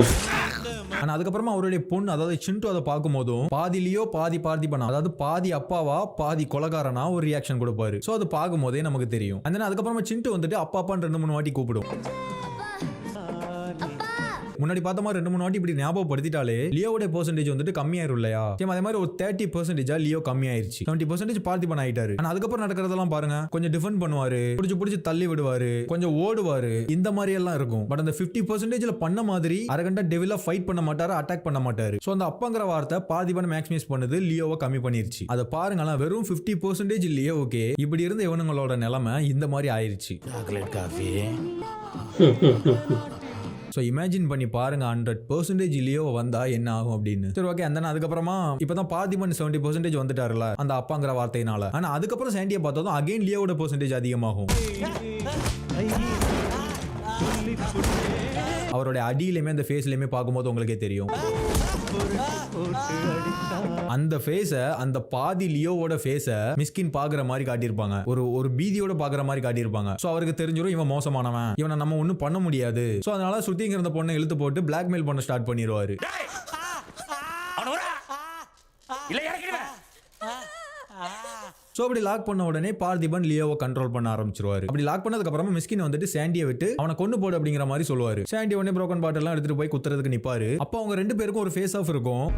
ஆனா அதுக்கப்புறமா அவருடைய பொண்ணு அதாவது சிண்டு அதை பார்க்கும் போதும் பாதி லியோ பாதி பார்த்திபனா, அதாவது பாதி அப்பாவா பாதி கொலகாரனா ஒரு ரியாக்ஷன் கொடுப்பாரு. சோ அது பார்க்கும் போதே நமக்கு தெரியும். அந்த அதுக்கப்புறமா சிண்டு வந்துட்டு அப்பா அப்பான்னு 2-3 வாட்டி கூப்பிடும். முன்னாடி பார்த்த மாதிரி 2-3 வாட்டி இப்படி ஞாபகப்படுத்திட்டாலே லியோவோட பெர்சன்டேஜ் வந்துட்டு கம்மியாயிரும் இல்லையா? அதே மாதிரி ஒரு 30% லியோ கம்மியாயிருச்சு, 70% பார்த்திபன் ஆயிட்டாரு. ஆனா அதுக்கப்புறம் நடக்கிறதெல்லாம் பாருங்க, கொஞ்சம் டிஃபெண்ட் பண்ணுவாரு, புடிச்சு தள்ளி விடுவாரு, கொஞ்சம் ஓடுவாரு, இந்த மாதிரி எல்லாம் இருக்கும். பட் அந்த 50%ல பண்ண மாதிரி அரகண்டா டெவிலா ஃபைட் பண்ண மாட்டாரு, அட்டாக் பண்ண மாட்டாரு. சோ அந்த அப்பங்கிற வார்த்தை பார்த்திபன் மேக்ஸிமைஸ் பண்ணுது, லியோவை கம்மி பண்ணிருச்சு. அதை பாருங்களேன், வெறும் 50% லியோவுக்கு இப்படி இருந்த இவனுங்களோட நிலைமை இந்த மாதிரி ஆயிருச்சு. ஸோ இமேஜின் பண்ணி பாருங்க 100% லியோ வந்தா என்ன ஆகும் அப்படின்னு. சரி ஓகே, அந்த அதுக்கப்புறமா இப்பதான் பார்த்திபன் 70% வந்துட்டாருல அந்த அப்பாங்கிற வார்த்தையினால. ஆனா அதுக்கப்புறம் சாண்டியை பார்த்ததும் அகைன் லியோவோட பெர்சன்டேஜ் அதிகமாகும். அவருடைய அடியிலுமே அந்த ஃபேஸ்லயுமே பார்க்கும்போது உங்களுக்கே தெரியும். அந்த ஃபேஸ, அந்த பாதி லியோவோட ஃபேஸ மிஸ்கின் பாக்குற மாதிரி காட்டியிருப்பாங்க, ஒரு பீதியோட பாக்குற மாதிரி காட்டியிருப்பாங்க. சோ அவருக்கு தெரிஞ்சிரும் இவன் மோசமானவன், இவனை நம்ம ஒண்ணும் பண்ண முடியாது. சோ அதனால ஸ்ருதிங்கிற பொண்ணை இழுத்து போட்டு பிளாக்மெயில் பண்ண ஸ்டார்ட் பண்ணிடுவாரு. சோ அப்படி லாக் பண்ண உடனே பார்த்திபன் லியோவை கண்ட்ரோல் பண்ண ஆரம்பிச்சிருவாரு. அப்படி லாக் பண்ணதுக்கு அப்புறமா மிஸ்கின் வந்துட்டு சாண்டியை விட்டு அவனை கொண்டு போடு அப்படிங்கிற மாதிரி சொல்லுவாரு. சாண்டி உடனே broken பாட்டில் எல்லாம் எடுத்துட்டு போய் குத்துறதுக்கு நிப்பாரு. அப்போ அவங்க 2 பேருக்கும் ஒரு ஃபேஸ் ஆஃப் இருக்கும்.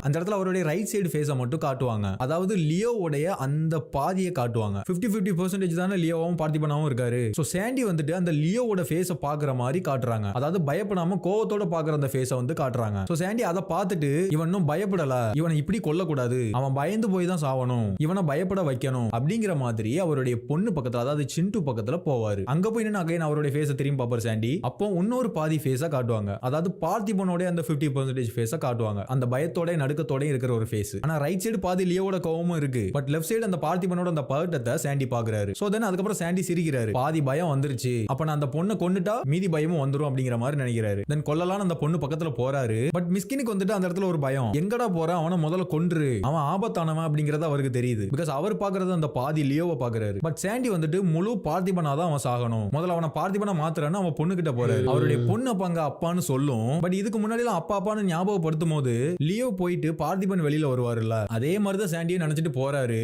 அந்த இடத்துல அவருடைய ரைட் சைடு ஃபேஸை மட்டும் காட்டுவாங்க, அதாவது லியோவுடைய அந்த பாதியை காட்டுவாங்க. 50% தானே லியோவும் பார்த்திபனாவும் இருக்காரு. சோ சாண்டி வந்துட்டு அந்த லியோவோட ஃபேஸை பாக்குற மாதிரி காட்டுறாங்க, அதாவது பயப்படாம கோவத்தோட பாக்குற அந்த ஃபேஸை வந்து காட்டுறாங்க. சோ சாண்டி அதை பார்த்துட்டு இவனும் பயப்படல, இவனை இப்படி கொல்லக்கூடாது, அவன் பயந்து போய் தான் சாவணும், இவனை பயப்பட வைக்கணும் அப்படிங்கிற மாதிரி அவருடைய பொண்ணு பக்கத்துல, அதாவது சிண்டு பக்கத்துல போவாரு. அங்க போய் நின்று அகைன் அவருடைய ஃபேஸை திரும்பி பாப்பாரு சாண்டி. அப்போ இன்னொரு பாதி ஃபேஸை காட்டுவாங்க, அதாவது பார்த்திபனோட அந்த 50% ஃபேஸை காட்டுவாங்க, அந்த பயத்தோட நடுக்கத்தோட இருக்கிற ஒரு ஃபேஸ். ஆனா ரைட் சைடு பாதி லியோவோட கோவமும் இருக்கு, பட் லெஃப்ட் சைடு அந்த பார்த்திபனோட அந்த பதட்டத்தை சாண்டி பாக்குறாரு. சோ தென் அதுக்கப்புறம் சாண்டி சிரிக்கிறாரு, பாதி பயம் வந்துருச்சு, அப்ப நான் அந்த பொண்ணை கொன்னுட்டா மீதி பயமும் வந்துரும் அப்படிங்கிற மாதிரி நினைக்கிறாரு. தென் கொல்லலாம் அந்த பொண்ணு பக்கத்துல போறாரு. பட் மிஸ்கினுக்கு வந்துட்டு அந்த இடத்துல ஒரு பயம், எங்கடா போறான், அவனை முதல்ல கொன்று, அவன் ஆபத்தானவன் அப்படிங்கறது அவருக்கு தெரியுது. பிகாஸ் அவர் பாக்குறது அந்த பாதி லியோவை பாக்குறாரு. பட் சாண்டி வந்துட்டு முழு பார்த்திபனா தான் அவன் சாகணும், முதல்ல அவனை பார்த்திபனா மாத்துறான்னு அவன் பொண்ணு கிட்ட போறாரு. அவருடைய பொண்ணு அப்பாங்க அப்பான்னு சொல்லும். பட் இதுக்கு முன்னாடி எல்லாம் அப்பா அப்பான்னு ஞாபகப்படுத்தும் போது லியோ போயிட்டு பார்த்திபன் வெளியில வருவாருல்ல, அதே மாதிரிதான் சாண்டியை நினைச்சிட்டு போறாரு.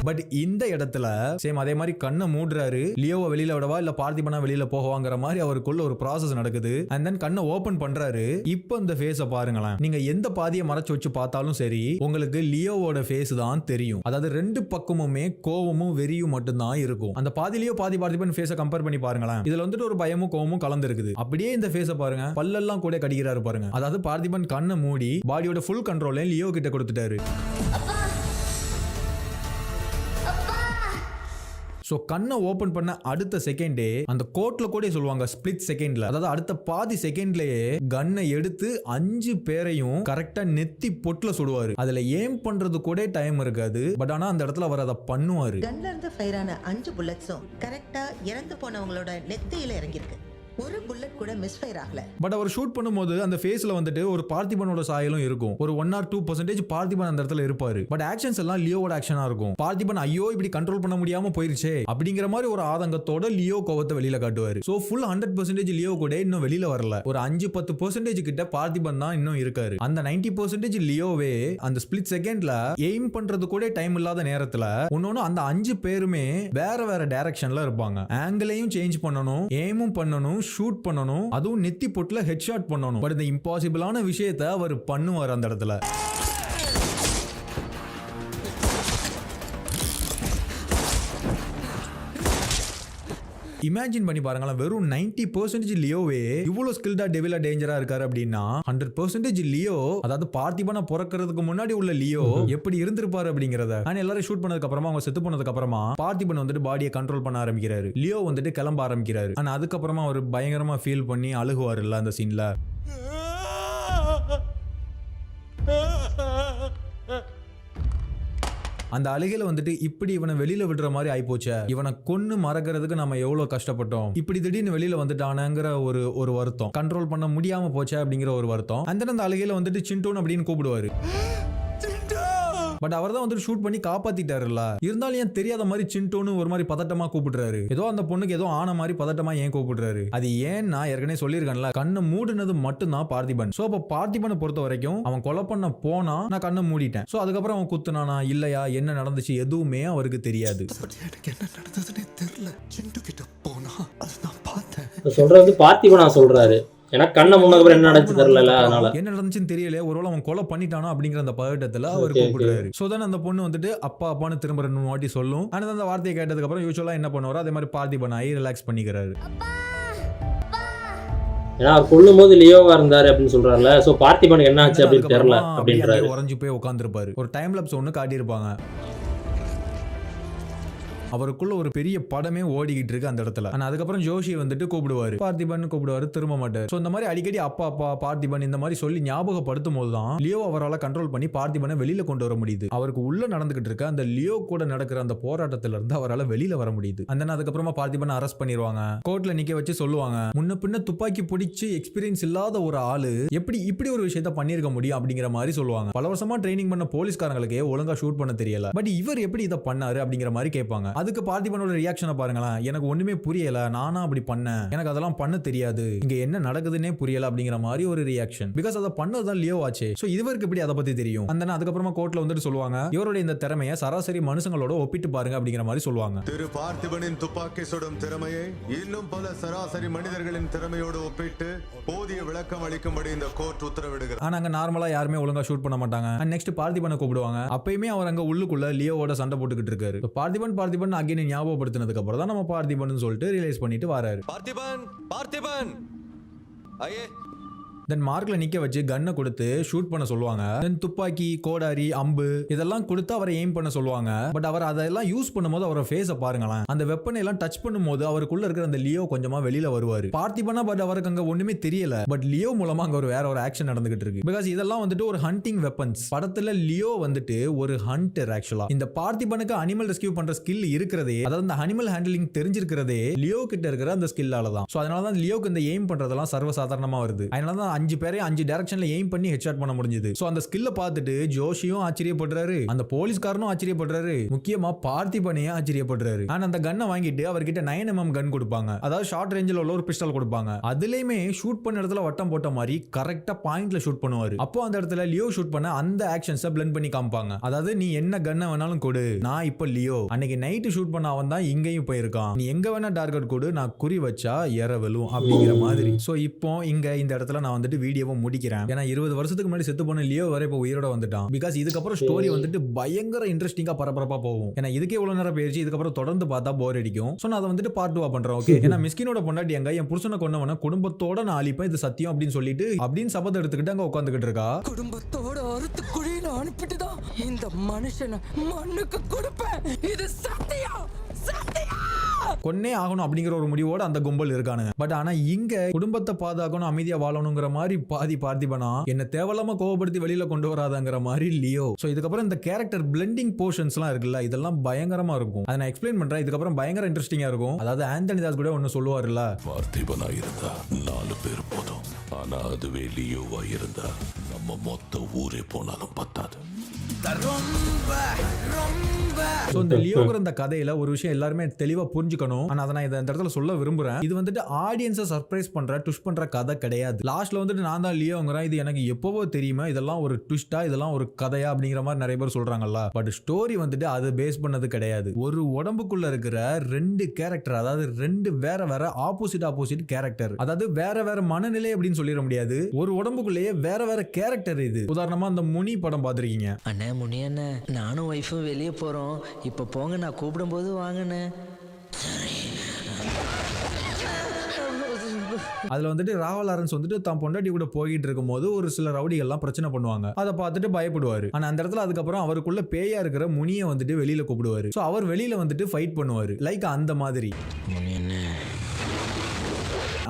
பட் இந்த இடத்துல சேம் அதே மாதிரி கண்ணை மூடுறாரு, லியோவை வெளியில விடவா இல்ல பார்த்திபனா வெளியில போகவாங்கிற மாதிரி அவருக்குள்ள ஒரு ப்ராசஸ் நடக்குது. அண்ட் தென் கண்ணை ஓபன் பண்றாரு. இப்போ இந்த ஃபேஸை பாருங்களேன், நீங்க எந்த பாதியை மறைச்சு வச்சு பார்த்தாலும் சரி உங்களுக்கு லியோவோட ஃபேஸ் தான் தெரியும். அதாவது 2 பக்கமுமே கோவமும் வெறியும் மட்டும்தான் இருக்கும். அந்த பாதி லியோ பாதி பார்த்திபன் ஃபேஸை கம்பேர் பண்ணி பாருங்களேன், இதுல வந்துட்டு ஒரு பயமும் கோவமும் கலந்து இருக்குது. அப்படியே இந்த ஃபேஸை பாருங்க, பல்லெல்லாம் கூட கடிக்கிறாரு பாருங்க. அதாவது பார்த்திபன் கண்ணை மூடி பாடியோட ஃபுல் கண்ட்ரோலை லியோ கிட்ட கொடுத்துட்டாரு. ஸோ கண்ணை ஓபன் பண்ண அடுத்த செகண்டே அந்த கோர்ட்ல கூட சொல்லுவாங்க ஸ்பிளிட் செகண்ட்ல, அதாவது அடுத்த பாதி செகண்ட்லயே கன்னை எடுத்து 5 பேரையும் கரெக்டா நெத்தி பொட்டுல சுடுவாரு. அதுல ஏம் பண்றது கூட டைம் இருக்காது, பட் ஆனா அந்த இடத்துல அவர் அதை பண்ணுவாரு. கன்ல இருந்து ஃபயர் ஆன 5 புல்லட்ஸும் கரெக்டா இறந்து போனவங்களோட நெத்தியில இறங்கியிருக்கு. ஒரு புல்லட் கூட மிஸ் ஃபயர் ஆகல. பட் அவர் ஷூட் பண்ணும்போது அந்த ஃபேஸ்ல வந்துட்டு ஒரு பார்த்திபனோட சாயலும் இருக்கும். ஒரு 1 or 2% பார்த்திபன் அந்த இடத்துல இருப்பாரு. பட் ஆக்ஷன்ஸ் எல்லாம் லியோவோட ஆக்ஷனா இருக்கும். பார்த்திபன் ஐயோ இப்படி கண்ட்ரோல் பண்ண முடியாம போயிருச்சே அப்படிங்கிற மாதிரி ஒரு ஆதங்கத்தோட லியோ கோவத்தை வெளியில காட்டுவாரு. சோ ஃபுல் 100% லியோ கூட இன்னும் வெளியில வரல. ஒரு 5-10% கிட்ட பார்த்திபன் தான் இன்னும் இருக்காரு. அந்த 90% லியோவே அந்த ஸ்பிளிட் செகண்ட்ல எய்ம் பண்றது கூட டைம் இல்லாத நேரத்துல இன்னொன்னு அந்த 5 பேருமே வேற வேற டைரக்ஷன்ல இருப்பாங்க. ஆங்கிளையும் சேஞ்ச் பண்ணணும், எய்மும் பண்ணணும், ஷூட் பண்ணணும், அதுவும் நெத்தி பொட்டுல ஹெட்ஷாட் பண்ணணும். பட் இந்த இம்பாசிபிளான விஷயத்தை அவர் பண்ணுவார் அந்த இடத்துல. இமேஜின் பண்ணி பாருங்களேன், வெறும் 90% லியோவே இவ்வளவு ஸ்கில்டா டெவிலா டேஞ்சரா இருக்காரு அப்படின்னா 100% லியோ, அதாவது பார்த்திபனா பிறக்கிறதுக்கு முன்னாடி உள்ள லியோ எப்படி இருந்திருப்பாரு அப்படிங்கறத. ஆனா எல்லாரும் ஷூட் பண்ணதுக்கு அப்புறமா, அவங்க செத்து போனதுக்கு அப்புறமா பார்த்திபன் வந்துட்டு பாடியை கண்ட்ரோல் பண்ண ஆரம்பிக்கிறாரு. லியோ வந்துட்டு கிளம்ப ஆரம்பிக்கிறாரு. ஆனா அதுக்கப்புறமா அவர் பயங்கரமா ஃபீல் பண்ணி அழுகுவாருல்ல அந்த சீன்ல. அந்த அழுகையில வந்துட்டு இப்படி இவனை வெளியில விடுற மாதிரி ஆயிப்போச்சே, இவனை கொன்னு மறக்கிறதுக்கு நம்ம எவ்வளவு கஷ்டப்பட்டோம், இப்படி திடீர்னு வெளியில வந்துட்டானுங்கிற ஒரு வருத்தம், கண்ட்ரோல் பண்ண முடியாம போச்சே அப்படிங்கிற ஒரு வருத்தம். அந்த அழுகையில வந்துட்டு சிண்டோன் அப்படின்னு கூப்பிடுவாரு. பட் அவர் தான் வந்து ஷூட் பண்ணி காப்பாத்திட்டாருல்ல, இருந்தாலும் ஏன் தெரியாத மாதிரி சிண்டோன்னு ஒரு மாதிரி பதட்டமா கூப்பிடுறாரு. ஏதோ அந்த பொண்ணுக்கு ஏதோ ஆன மாதிரி பதட்டமா ஏன் கூப்பிடுறாரு? அது ஏன்னா ஏற்கனவே சொல்லியிருக்கேன்ல, கண்ணை மூடுனது மட்டும்தான் பார்த்திபன். சோ அப்ப பார்த்திபனை பொறுத்த வரைக்கும் அவன் கொலை பண்ண போனா நான் கண்ணை மூடிட்டேன். சோ அதுக்கப்புறம் அவன் குத்துனானா இல்லையா, என்ன நடந்துச்சு எதுவுமே அவருக்கு தெரியாது. எனக்கு என்ன நடந்ததுன்னே தெரியல. சிண்டு கிட்ட போனா அது நான் பார்த்தேன். சொல்றது பார்த்திபனா சொல்றாரு. ஏன்னா கண்ணை முன்னதுக்கு என்ன நடந்துச்சு தெரியல, அதனால என்ன நடந்துச்சுன்னு தெரியல. ஒருவேளை அவன் கொலை பண்ணிட்டானா அப்படிங்கிற அந்த பதட்டத்துல அவர் கூப்பிடுறாரு. சோ தான் அந்த பொண்ணு வந்துட்டு அப்பா அப்பான்னு திரும்ப 2 வாட்டி சொல்லும். ஆனா அந்த வார்த்தையை கேட்டதுக்கு அப்புறம் யூசுவலா என்ன பண்ணுவாரோ அதே மாதிரி பார்த்திபன் ஆகி ரிலாக்ஸ் பண்ணிக்கிறாரு. ஏன்னா அவர் கொல்லும் போது லியோவா இருந்தாரு அப்படின்னு சொல்றாருல. சோ பார்த்திபனுக்கு என்ன ஆச்சு அப்படின்னு தெரியல அப்படின்றாரு. உறைஞ்சு போய் உட்கார்ந்துருப்பாரு. ஒரு டைம் லாப்ஸ் ஒன்னு காட்டியிருப்பாங்க. அவருக்குள்ள ஒரு பெரிய படமே ஓடிக்கிட்டு இருக்கு அந்த இடத்துல. ஆனா அதுக்கப்புறம் ஜோஷி வந்துட்டு கூப்பிடுவாரு, பார்த்திபன் கூப்பிடுவாரு, திரும்ப மாட்டாரு. சோ இந்த மாதிரி அடிக்கடி அப்பா அப்பா பார்த்திபன் இந்த மாதிரி சொல்லி ஞாபகப்படுத்தும் போதுதான் லியோ அவரால் கண்ட்ரோல் பண்ணி பார்த்திபனை வெளியில கொண்டு வர முடியுது. அவருக்கு உள்ள நடந்துகிட்டு இருக்க அந்த லியோ கூட நடக்கிற அந்த போராட்டத்துல இருந்து அவரால் வெளியில வர முடியுது. அந்த அதுக்கப்புறமா பார்த்திபனை அரெஸ்ட் பண்ணிடுவாங்க. கோர்ட்ல நிக்க வச்சு சொல்லுவாங்க, முன்ன பின்ன துப்பாக்கி பிடிச்சு எக்ஸ்பீரியன்ஸ் இல்லாத ஒரு ஆளு எப்படி இப்படி ஒரு விஷயத்த பண்ணிருக்க முடியும் அப்படிங்கிற மாதிரி சொல்லுவாங்க. பல வருஷமா ட்ரைனிங் பண்ண போலீஸ்காரங்களுக்கே ஒழுங்கா ஷூட் பண்ண தெரியல, பட் இவர் எப்படி இதை பண்ணாரு அப்படிங்கிற மாதிரி கேட்பாங்க. அதுக்கு பார்த்திபனோட ரியாக்ஷனை பாருங்களேன், எனக்கு ஒண்ணுமே புரியல, நானா அப்படி பண்ணேன், எனக்கு அதெல்லாம் பண்ண தெரியாது, இங்க என்ன நடக்குதுன்னே புரியல அப்படிங்கிற மாதிரி ஒரு ரியாக்ஷன். பிகாஸ் அதை பண்ணதுதான் லியோ ஆச்சு. சோ இவருக்கு எப்படி அதை பத்தி தெரியும்? அந்த அதுக்கப்புறமா கோர்ட்ல வந்துட்டு சொல்லுவாங்க, இவருடைய இந்த திறமையை சராசரி மனுஷங்களோட ஒப்பிட்டு பாருங்க அப்படிங்கிற மாதிரி சொல்லுவாங்க. திரு பார்த்திபனின் துப்பாக்கி சுடும் திறமையை இன்னும் பல சராசரி மனிதர்களின் திறமையோடு ஒப்பிட்டு போதிய விளக்கம் அளிக்கும்படி இந்த கோர்ட் உத்தரவிடுகிறது. ஆனா அங்க நார்மலா யாருமே ஒழுங்கா ஷூட் பண்ண மாட்டாங்க. நெக்ஸ்ட் பார்த்திபனை கூப்பிடுவாங்க. அப்பயுமே அவர் அங்க உள்ளுக்குள்ள லியோவோட சண்டை போட்டுக்கிட்டு இருக்காரு. பார்த்திபன் அகைன் ஞாபகப்படுத்தினதுக்கு அப்புறம் தான் நம்ம பார்த்திபன் சொல்லிட்டு ரியலைஸ் பண்ணிட்டு வராரு. பார்த்திபன் ஐயே. தென் மார்க்ல நிக்க வச்சு கன்னை கொடுத்து ஷூட் பண்ண சொல்லுவாங்க. தென் துப்பாக்கி, கோடாரி, அம்பு இதெல்லாம் கொடுத்து அவரை எய்ம் பண்ண சொல்லுவாங்க. பட் அவர் அதெல்லாம் யூஸ் பண்ணும்போது அவரோட ஃபேஸை பாருங்களேன், அந்த வெப்பனை எல்லாம் டச் பண்ணும்போது அவருக்குள்ள இருக்கிற அந்த லியோ கொஞ்சமா வெளியில வருவாரு. பார்த்திபனா பட் அவருக்கு அங்க ஒண்ணுமே தெரியல, பட் லியோ மூலமா அங்க ஒரு வேற ஒரு ஆக்ஷன் நடந்துகிட்டு இருக்கு. பிகாஸ் இதெல்லாம் வந்துட்டு ஒரு ஹண்டிங் வெப்பன்ஸ். படத்துல லியோ வந்துட்டு ஒரு ஹண்டர். ஆக்சுவலா இந்த பார்த்திபனுக்கு அனிமல் ரெஸ்கியூ பண்ற ஸ்கில் இருக்கிறதே, அதாவது இந்த அனிமல் ஹேண்டலிங் தெரிஞ்சிருக்கிறதே லியோ கிட்ட இருக்கிற அந்த ஸ்கில்லால தான். சோ அதனாலதான் லியோக்கு இந்த எய்ம் பண்றதெல்லாம் சர்வசாதாரணமா வருது. அதனாலதான் 5 பேரை 5 டைரக்ஷன்ல எய்ம் பண்ணி ஹெட்ஷாட் பண்ண முடிஞ்சது. சோ அந்த ஸ்கில்ல பார்த்துட்டு ஜோஷியும் ஆச்சரியப்படுறாரு, அந்த போலீஸ்காரனும் ஆச்சரியப்படுறாரு, முக்கியமா பார்த்திபனே ஆச்சரியப்படுறாரு. ஆனா அந்த கன்னை வாங்கிட்டு அவர்கிட்ட 9mm கன் கொடுப்பாங்க, அதாவது ஷார்ட் ரேஞ்சில் உள்ள ஒரு பிஸ்டல் கொடுப்பாங்க. அதுலயுமே ஷூட் பண்ண இடத்துல வட்டம் போட்ட மாதிரி கரெக்டா பாயிண்ட்ல ஷூட் பண்ணுவாரு. அப்போ அந்த இடத்துல லியோ ஷூட் பண்ண அந்த ஆக்ஷன்ஸை பிளெண்ட் பண்ணி காமிப்பாங்க. அதாவது நீ என்ன கன்னை வேணாலும் கொடு, நான் இப்ப லியோ, அன்னைக்கு நைட் ஷூட் பண்ண அவன் தான் இங்கேயும் போயிருக்கான், நீ எங்க வேணா டார்கெட் கொடு, நான் குறி வச்சா ஏறவலும் அப்படிங்கிற மாதிரி. சோ இப்போ இங்க இந்த இடத்துல நான் வந்துட்டு வீடியோவை முடிக்கிறேன். ஏன்னா 20 வருஷத்துக்கு முன்னாடி செத்து போன லியோ வரை இப்போ உயிரோட வந்துட்டான். பிகாஸ் இதுக்கப்புறம் ஸ்டோரி வந்துட்டு பயங்கர இன்ட்ரெஸ்டிங்கா பரபரப்பா போகும். ஏன்னா இதுக்கே இவ்வளவு நேரம் போயிருச்சு, இதுக்கப்புறம் தொடர்ந்து பார்த்தா போர் அடிக்கும். சோ நான் அதை வந்துட்டு பார்ட் 2 பண்றேன். ஓகே, ஏன்னா மிஸ்கினோட பொண்டாட்டி அங்க என் புருஷனை கொன்னவன குடும்பத்தோட நான் அழிப்பேன், இது சத்தியம் அப்படின்னு சொல்லிட்டு அப்படின்னு சபதம் எடுத்துக்கிட்டு அங்க உட்காந்துக்கிட்டு இருக்கா. குடும்பத்தோட அறுத்து குழியில அனுப்பிட்டு தான் இந்த மனுஷனை மண்ணுக்கு கொடுப்பேன், இது சத்தியம். கொன்னே ஆகணும் அப்படிங்கிற ஒரு முடிவோட அந்த கும்பல் இருக்கானுங்க. பட் ஆனா இங்க குடும்பத்தை பாதுகாக்கணும், அமைதியா வாழணுங்கிற மாதிரி பாதி பார்த்திபனா என்ன தேவையில்லாம கோவப்படுத்தி வெளியில கொண்டு வராதங்கிற மாதிரி லியோ. சோ இதுக்கப்புறம் இந்த கேரக்டர் பிளெண்டிங் போர்ஷன்ஸ்லாம் இருக்குல்ல, இதெல்லாம் பயங்கரமா இருக்கும். அதை நான் எக்ஸ்பிளைன் பண்றேன், இதுக்கப்புறம் பயங்கர இன்ட்ரெஸ்டிங்கா இருக்கும். அதாவது ஆந்தனி தாஸ் கூட ஒன்னு சொல்லுவாருல்ல, பார்த்திபனா இருந்தா 4 பேர் போதும், ஆனா அதுவே லியோவா இருந்தா நம்ம மொத்த ஊரே போனாலும் பத்தாது. ஸோ இந்த லியோங்கிற இந்த கதையில ஒரு விஷயம் எல்லாருமே தெளிவா புரிஞ்சுக்கணும். ஆனா அதை நான் இந்த இடத்துல சொல்ல விரும்புறேன். இது வந்துட்டு ஆடியன்ஸை சர்ப்ரைஸ் பண்ற ட்விஸ்ட் பண்ற கதை கிடையாது. லாஸ்ட்ல வந்துட்டு நான் தான் லியோங்கிறேன், இது எனக்கு எப்பவோ தெரியுமா, இதெல்லாம் ஒரு ட்விஸ்டா, இதெல்லாம் ஒரு கதையா அப்படிங்கிற மாதிரி நிறைய பேர் சொல்றாங்கல்ல. பட் ஸ்டோரி வந்துட்டு அது பேஸ் பண்ணது கிடையாது. ஒரு உடம்புக்குள்ள இருக்கிற 2 கேரக்டர், அதாவது 2 வேற வேற ஆப்போசிட் கேரக்டர், அதாவது வேற வேற மனநிலை அப்படின்னு சொல்லிட முடியாது. ஒரு உடம்புக்குள்ளேயே வேற வேற கேரக்டர். இது உதாரணமா அந்த முனி படம் பார்த்திருக்கீங்க. அண்ணே முனி அண்ணே, நானும் ஒய்ஃபும் வெளியே போகிறோம், இப்போ போங்க, நான் கூப்பிடும்போது வாங்கண்ணே. அதுல வந்துட்டு ராவா லாரன்ஸ் வந்துட்டு தான் பொண்டாட்டி கூட போயிட்டு இருக்கும் போது ஒரு சில ரவுடிகள்லாம் பிரச்சனை பண்ணுவாங்க. அதை பார்த்துட்டு பயப்படுவாரு. ஆனா அந்த இடத்துல அதுக்கப்புறம் அவருக்குள்ள பேயா இருக்கிற முனியை வந்துட்டு வெளியில கூப்பிடுவாரு. ஸோ அவர் வெளியில வந்துட்டு ஃபைட் பண்ணுவாரு. லைக் அந்த மாதிரி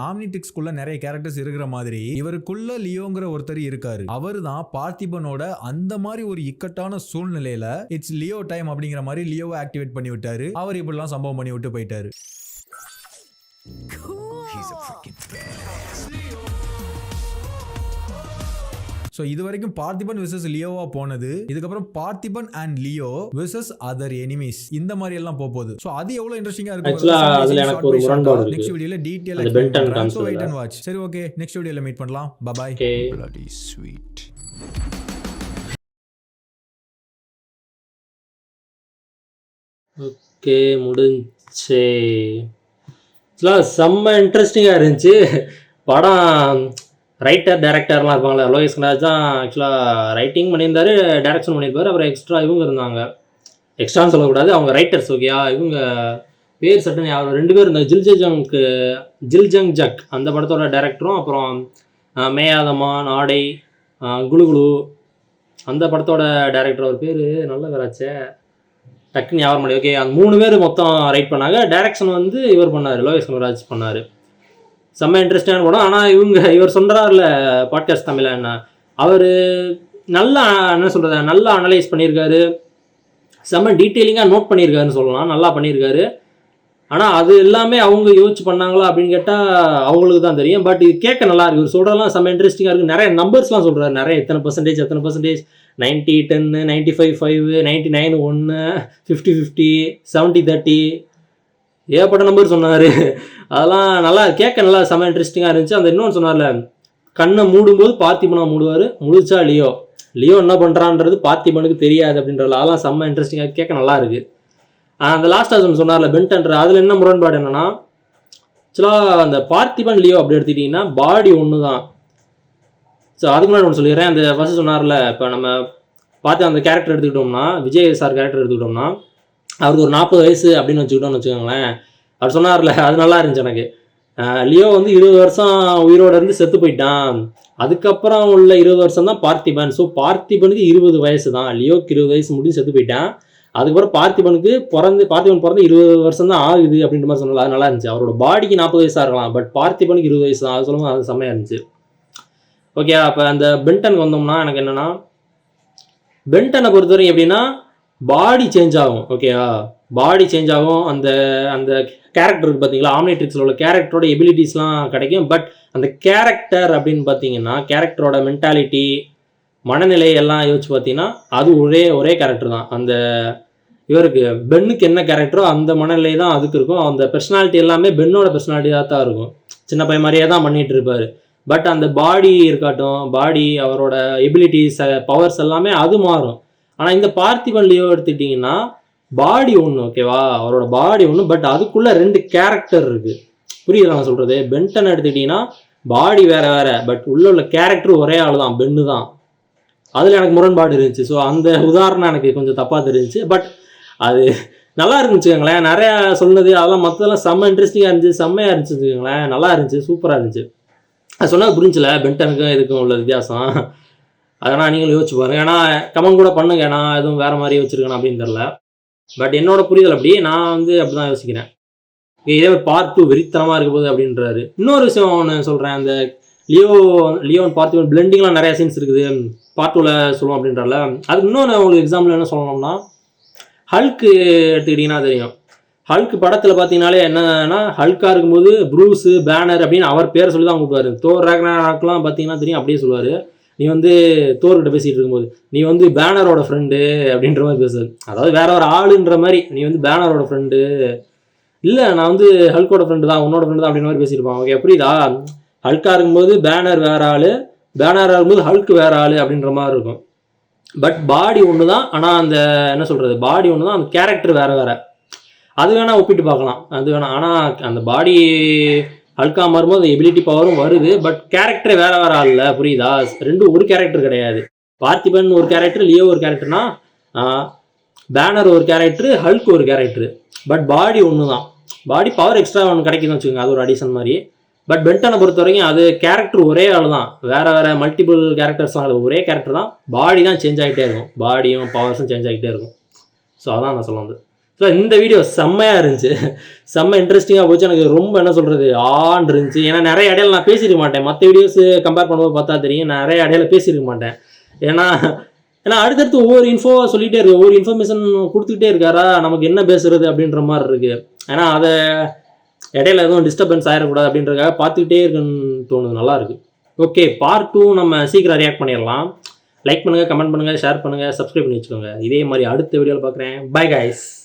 ஆம்னிட்ரிக்ஸ்குள்ள நிறைய கேரக்டர்ஸ் இருக்கிற மாதிரி இவருக்குள்ள லியோங்கிற ஒருத்தர் இருக்காரு. அவர் தான் பார்த்திபனோட அந்த மாதிரி ஒரு இக்கட்டான சூழ்நிலையில இட்ஸ் லியோ டைம் அப்படிங்கிற மாதிரி லியோவை ஆக்டிவேட் பண்ணி விட்டாரு. அவர் இப்படிலாம் சம்பவம் பண்ணி விட்டு போயிட்டாரு. ஸோ இது வரைக்கும் பார்த்திபன் விசஸ் லியோவா போனது. இதுக்கப்புறம் Parthiban and Leo versus other enemies, இந்த மாதிரி எல்லாம் போகுது. ஸோ அது எவ்வளவு இன்ட்ரெஸ்டிங்கா இருக்கும். நெக்ஸ்ட் வீடியோல டீடைலா explain. So wait and watch. சரி, ஓகே, நெக்ஸ்ட் வீடியோல மீட் பண்ணலாம். Bye bye. Bloody sweet. Okay, முடிஞ்சே. செம்ம இன்ட்ரெஸ்டிங்காக இருந்துச்சு படம். ரைட்டர் டேரக்டர்லாம் இருப்பாங்களே, லோகேஷ் கனகராஜ் தான் ஆக்சுவலாக ரைட்டிங் பண்ணியிருந்தாரு, டைரக்ஷன் பண்ணியிருப்பாரு. அப்புறம் எக்ஸ்ட்ரா இவங்க இருந்தாங்க, எக்ஸ்ட்ரான்னு சொல்லக்கூடாது, அவங்க ரைட்டர்ஸ். ஓகேயா, இவங்க பேர் சட்டன் யாரும் 2 பேர் இருந்தாங்க. ஜில்ஜங் ஜக் அந்த படத்தோட டேரக்டரும், அப்புறம் மேயாதமான், ஆடை, குலுகுலு அந்த படத்தோட டேரக்டர். அவர் பேர் நல்ல பேராச்சே, டக்குன்னு ஞாபகம் பண்ணி. ஓகே, அந்த 3 பேர் மொத்தம் ரைட் பண்ணாங்க. டைரக்ஷன் வந்து இவர் பண்ணார், லோகேஷ் கனகராஜ் பண்ணார். செம்ம இன்ட்ரெஸ்டான படம். ஆனால் இவர் சொல்கிறார்ல பாட்காஸ்ட் தமிழ் என்ன, அவர் நல்லா என்ன சொல்கிறது, நல்லா அனலைஸ் பண்ணியிருக்காரு, செம்ம டீட்டெயிலிங்காக நோட் பண்ணியிருக்காருன்னு சொல்லலாம், நல்லா பண்ணியிருக்காரு. ஆனால் அது எல்லாமே அவங்க யோசிச்சு பண்ணாங்களா அப்படின்னு கேட்டால் அவங்களுக்கு தான் தெரியும். பட் இது கேட்க நல்லா இருக்குது. இவர் சொல்கிறதெல்லாம் செம்ம இன்ட்ரெஸ்டிங்காக இருக்குது. நிறைய நம்பர்ஸ்லாம் சொல்கிறாரு, நிறைய எத்தனை பர்சன்டேஜ் 90 10 95 5 99 1 50 70 30 ஏகப்பட்ட நம்பர் சொன்னார். அதெல்லாம் நல்லா கேட்க நல்லா செம்ம இன்ட்ரெஸ்டிங்காக இருந்துச்சு. அந்த இன்னொன்று சொன்னார்ல, கண்ணை மூடும்போது பார்த்திபனா மூடுவார், முழிச்சா லியோ என்ன பண்ணுறான்றது பார்த்திபனுக்கு தெரியாது அப்படின்றது. அதெல்லாம் செம்ம இன்ட்ரெஸ்டிங்காக கேட்க நல்லா இருக்குது. அந்த லாஸ்ட்டாக ஒன்று சொன்னார்ல பென்டன்ற, அதில் என்ன முரண்பாடு என்னென்னா, ஆக்சுவலாக அந்த பார்த்திபன் லியோ அப்படி எடுத்துக்கிட்டிங்கன்னா பாடி ஒன்று தான். ஸோ அதுக்கு முன்னாடி ஒன்று சொல்லிடுறேன். அந்த ஃபஸ்ட்டு சொன்னார்ல, இப்போ நம்ம பார்த்து அந்த கேரக்டர் எடுத்துக்கிட்டோம்னா, விஜய் சார் கேரக்டர் எடுத்துக்கிட்டோம்னா, அவருக்கு ஒரு 40 வயசு அப்படின்னு வச்சுக்கோங்களேன். அவர் சொன்னார்ல, அது நல்லா இருந்துச்சு எனக்கு. லியோ வந்து 20 வருஷம் உயிரோடு இருந்து செத்து போயிட்டான், அதுக்கப்புறம் உள்ள 20 வருஷம் தான் பார்த்திபன். ஸோ பார்த்திபனுக்கு 20 வயசு தான், லியோக்கு 20 வயசு முடிஞ்சு செத்து போயிட்டான். அதுக்கப்புறம் பார்த்திபன் பிறந்து 20 வருஷம் தான் ஆகுது அப்படின்ற மாதிரி சொன்னால, அது நல்லா இருந்துச்சு. அவரோட பாடிக்கு 40 வயசாக இருக்கலாம், பட் பார்த்திபனுக்கு 20 வயசு தான். அது சொல்லும்போது அது செம்மையாக இருந்துச்சு. ஓகே, அப்போ அந்த பென்டனுக்கு வந்தோம்னா எனக்கு என்னென்னா, பென்டனை பொறுத்தவரைக்கும் எப்படின்னா பாடி சேஞ்ச் ஆகும். ஓகேவா, பாடி சேஞ்ச் ஆகும். அந்த அந்த கேரக்டருக்கு பார்த்தீங்களா, ஆம்னிட்ரிக்ஸில் உள்ள கேரக்டரோட எபிலிட்டிஸ்லாம் கிடைக்கும். பட் அந்த கேரக்டர் அப்படின்னு பார்த்தீங்கன்னா, கேரக்டரோட மென்டாலிட்டி, மனநிலை எல்லாம் யோசிச்சு பார்த்தீங்கன்னா அது ஒரே கேரக்டர் தான். அந்த இவருக்கு பென்னுக்கு என்ன கேரக்டரோ அந்த மனநிலை தான் அதுக்கு இருக்கும். அந்த பர்சனாலிட்டி எல்லாமே பென்னோட பர்சனாலிட்டியாக தான் இருக்கும். சின்ன பையன் மாதிரியே தான் பண்ணிகிட்டு இருப்பார். பட் அந்த பாடி இருக்கட்டும், பாடி அவரோட எபிலிட்டிஸ் பவர்ஸ் எல்லாமே அது மாறும். ஆனால் இந்த பார்த்திபன் லியோ எடுத்துக்கிட்டிங்கன்னா பாடி ஒன்று, ஓகேவா, அவரோட பாடி ஒன்று, பட் அதுக்குள்ளே 2 கேரக்டர் இருக்குது. புரியுது நான் சொல்கிறது? பென்டன் எடுத்துக்கிட்டிங்கன்னா பாடி வேறு, பட் உள்ள கேரக்டர் ஒரே ஆள் தான், பென்னு தான். அதில் எனக்கு முரண்பாடு இருந்துச்சு. ஸோ அந்த உதாரணம் எனக்கு கொஞ்சம் தப்பாக தெரிஞ்சிச்சு. பட் அது நல்லா இருந்துச்சுங்களேன். நிறையா சொன்னது அதெல்லாம் மற்றதெல்லாம் செம்ம இன்ட்ரெஸ்டிங்காக இருந்துச்சு, செம்மையாக இருந்துச்சுங்களேன், நல்லா இருந்துச்சு, சூப்பராக இருந்துச்சு. அது சொன்னது புரிஞ்சில பென்டனுக்கும் இதுக்கும் உள்ள வித்தியாசம். அதனால் நீங்களும் யோசிச்சு பாருங்க. ஏன்னா கமெண்ட் கூட பண்ணுங்க, நான் எதுவும் வேறு மாதிரி யோசிச்சிருக்கேன் அப்படின்னு தெரில. பட் என்னோட புரிதல் அப்படி, நான் வந்து அப்படி தான் யோசிக்கிறேன். இதே பார்ட் 2 வெறித்தனமாக இருக்க போகுது அப்படின்றாரு. இன்னொரு விஷயம் ஒன்று சொல்கிறேன், அந்த லியோன் பார்ட் 1 பிளெண்டிங்லாம் நிறைய சீன்ஸ் இருக்குது, பார்ட் 2ல சொல்லுவோம் அப்படின்றால. அதுக்கு இன்னொன்று உங்களுக்கு எக்ஸாம்பிள் என்ன சொல்லணும்னா, ஹல்க்கு எடுத்துக்கிட்டிங்கன்னா தெரியும். ஹல்க் படத்தில் பார்த்தீங்கனாலே என்னன்னா, ஹல்காக இருக்கும்போது ப்ரூஸு பேனர் அப்படின்னு அவர் பேரை சொல்லி தான் கூப்பிடுவார். தோர் ராக்னாராக்லாம் பார்த்தீங்கன்னா தெரியும், அப்படியே சொல்லுவார். நீ வந்து தோர்கிட்ட பேசிகிட்டு இருக்கும்போது நீ வந்து பேனரோட ஃப்ரெண்டு அப்படின்ற மாதிரி பேசுவார். அதாவது வேற ஒரு ஆளுன்ற மாதிரி, நீ வந்து பேனரோட ஃப்ரெண்டு இல்லை, நான் வந்து ஹல்கோட ஃப்ரெண்டு தான், உன்னோட ஃப்ரெண்டு தான் அப்படின்ற மாதிரி பேசியிருப்பான். ஓகே, புரியுதா? ஹல்காக இருக்கும்போது பேனர் வேற ஆள், பேனராக இருக்கும்போது ஹல்க் வேற ஆள் அப்படின்ற மாதிரி இருக்கும். பட் பாடி ஒன்று தான், ஆனால் அந்த என்ன சொல்கிறது, பாடி ஒன்று தான், அந்த கேரக்டர் வேறு வேறு. அது வேணால் ஒப்பிட்டு பார்க்கலாம், அது வேணாம். ஆனால் அந்த பாடி ஹல்கா மாறும்போது எபிலிட்டி பவரும் வருது, பட் கேரக்டர் வேறு வேறு ஆள், புரியுதா? ரெண்டும் ஒரு கேரக்டர் கிடையாது. பார்த்திபன் ஒரு கேரக்டர், லியோ ஒரு கேரக்டர்னா, பேனர் ஒரு கேரக்டர், ஹல்க் ஒரு கேரக்டர். பட் பாடி ஒன்று தான், பாடி பவர் எக்ஸ்ட்ரா ஒன்று கிடைக்குதுன்னு வச்சுக்கோங்க, அது ஒரு அடிஷன் மாதிரி. பட் பென்டனை பொறுத்த வரைக்கும் அது கேரக்டர் ஒரே ஆள் தான், வேறு மல்டிபிள் கேரக்டர்ஸ்லாம் அது ஒரே கேரக்டர் தான், பாடி தான் சேஞ்ச் ஆகிட்டே இருக்கும், பாடியும் பவர்ஸும் சேஞ்ச் ஆகிட்டே இருக்கும். ஸோ அதான் நான் சொல்ல வந்து. ஸோ இந்த வீடியோ செம்மையாக இருந்துச்சு, செம்ம இன்ட்ரெஸ்டிங்காக போச்சு. எனக்கு ரொம்ப என்ன சொல்கிறது ஆன் இருந்துச்சு. ஏன்னா நிறைய இடையில நான் பேசியிருக்க மாட்டேன், மற்ற வீடியோஸ் கம்பேர் பண்ணும்போது பார்த்தா தெரியும், நான் நிறைய இடையில பேசியிருக்க மாட்டேன். ஏன்னா அடுத்தடுத்து ஒவ்வொரு இன்ஃபோவாக சொல்லிகிட்டே இருக்கு, ஒவ்வொரு இன்ஃபர்மேஷன் கொடுத்துக்கிட்டே இருக்காரா, நமக்கு என்ன பேசுறது அப்படின்ற மாதிரி இருக்குது. ஏன்னா அதை இடையில எதுவும் டிஸ்டர்பன்ஸ் ஆகிடக்கூடாது அப்படின்றதுக்காக பார்த்துக்கிட்டே இருக்குன்னு தோணுது, நல்லாயிருக்கு. ஓகே, பார்ட் 2 நம்ம சீக்கிரம் ரியாக்ட் பண்ணிடலாம். லைக் பண்ணுங்கள், கமெண்ட் பண்ணுங்கள், ஷேர் பண்ணுங்கள், சப்ஸ்கிரைப் பண்ணி வச்சுக்கோங்க. இதே மாதிரி அடுத்த வீடியோவில் பார்க்குறேன். Bye guys.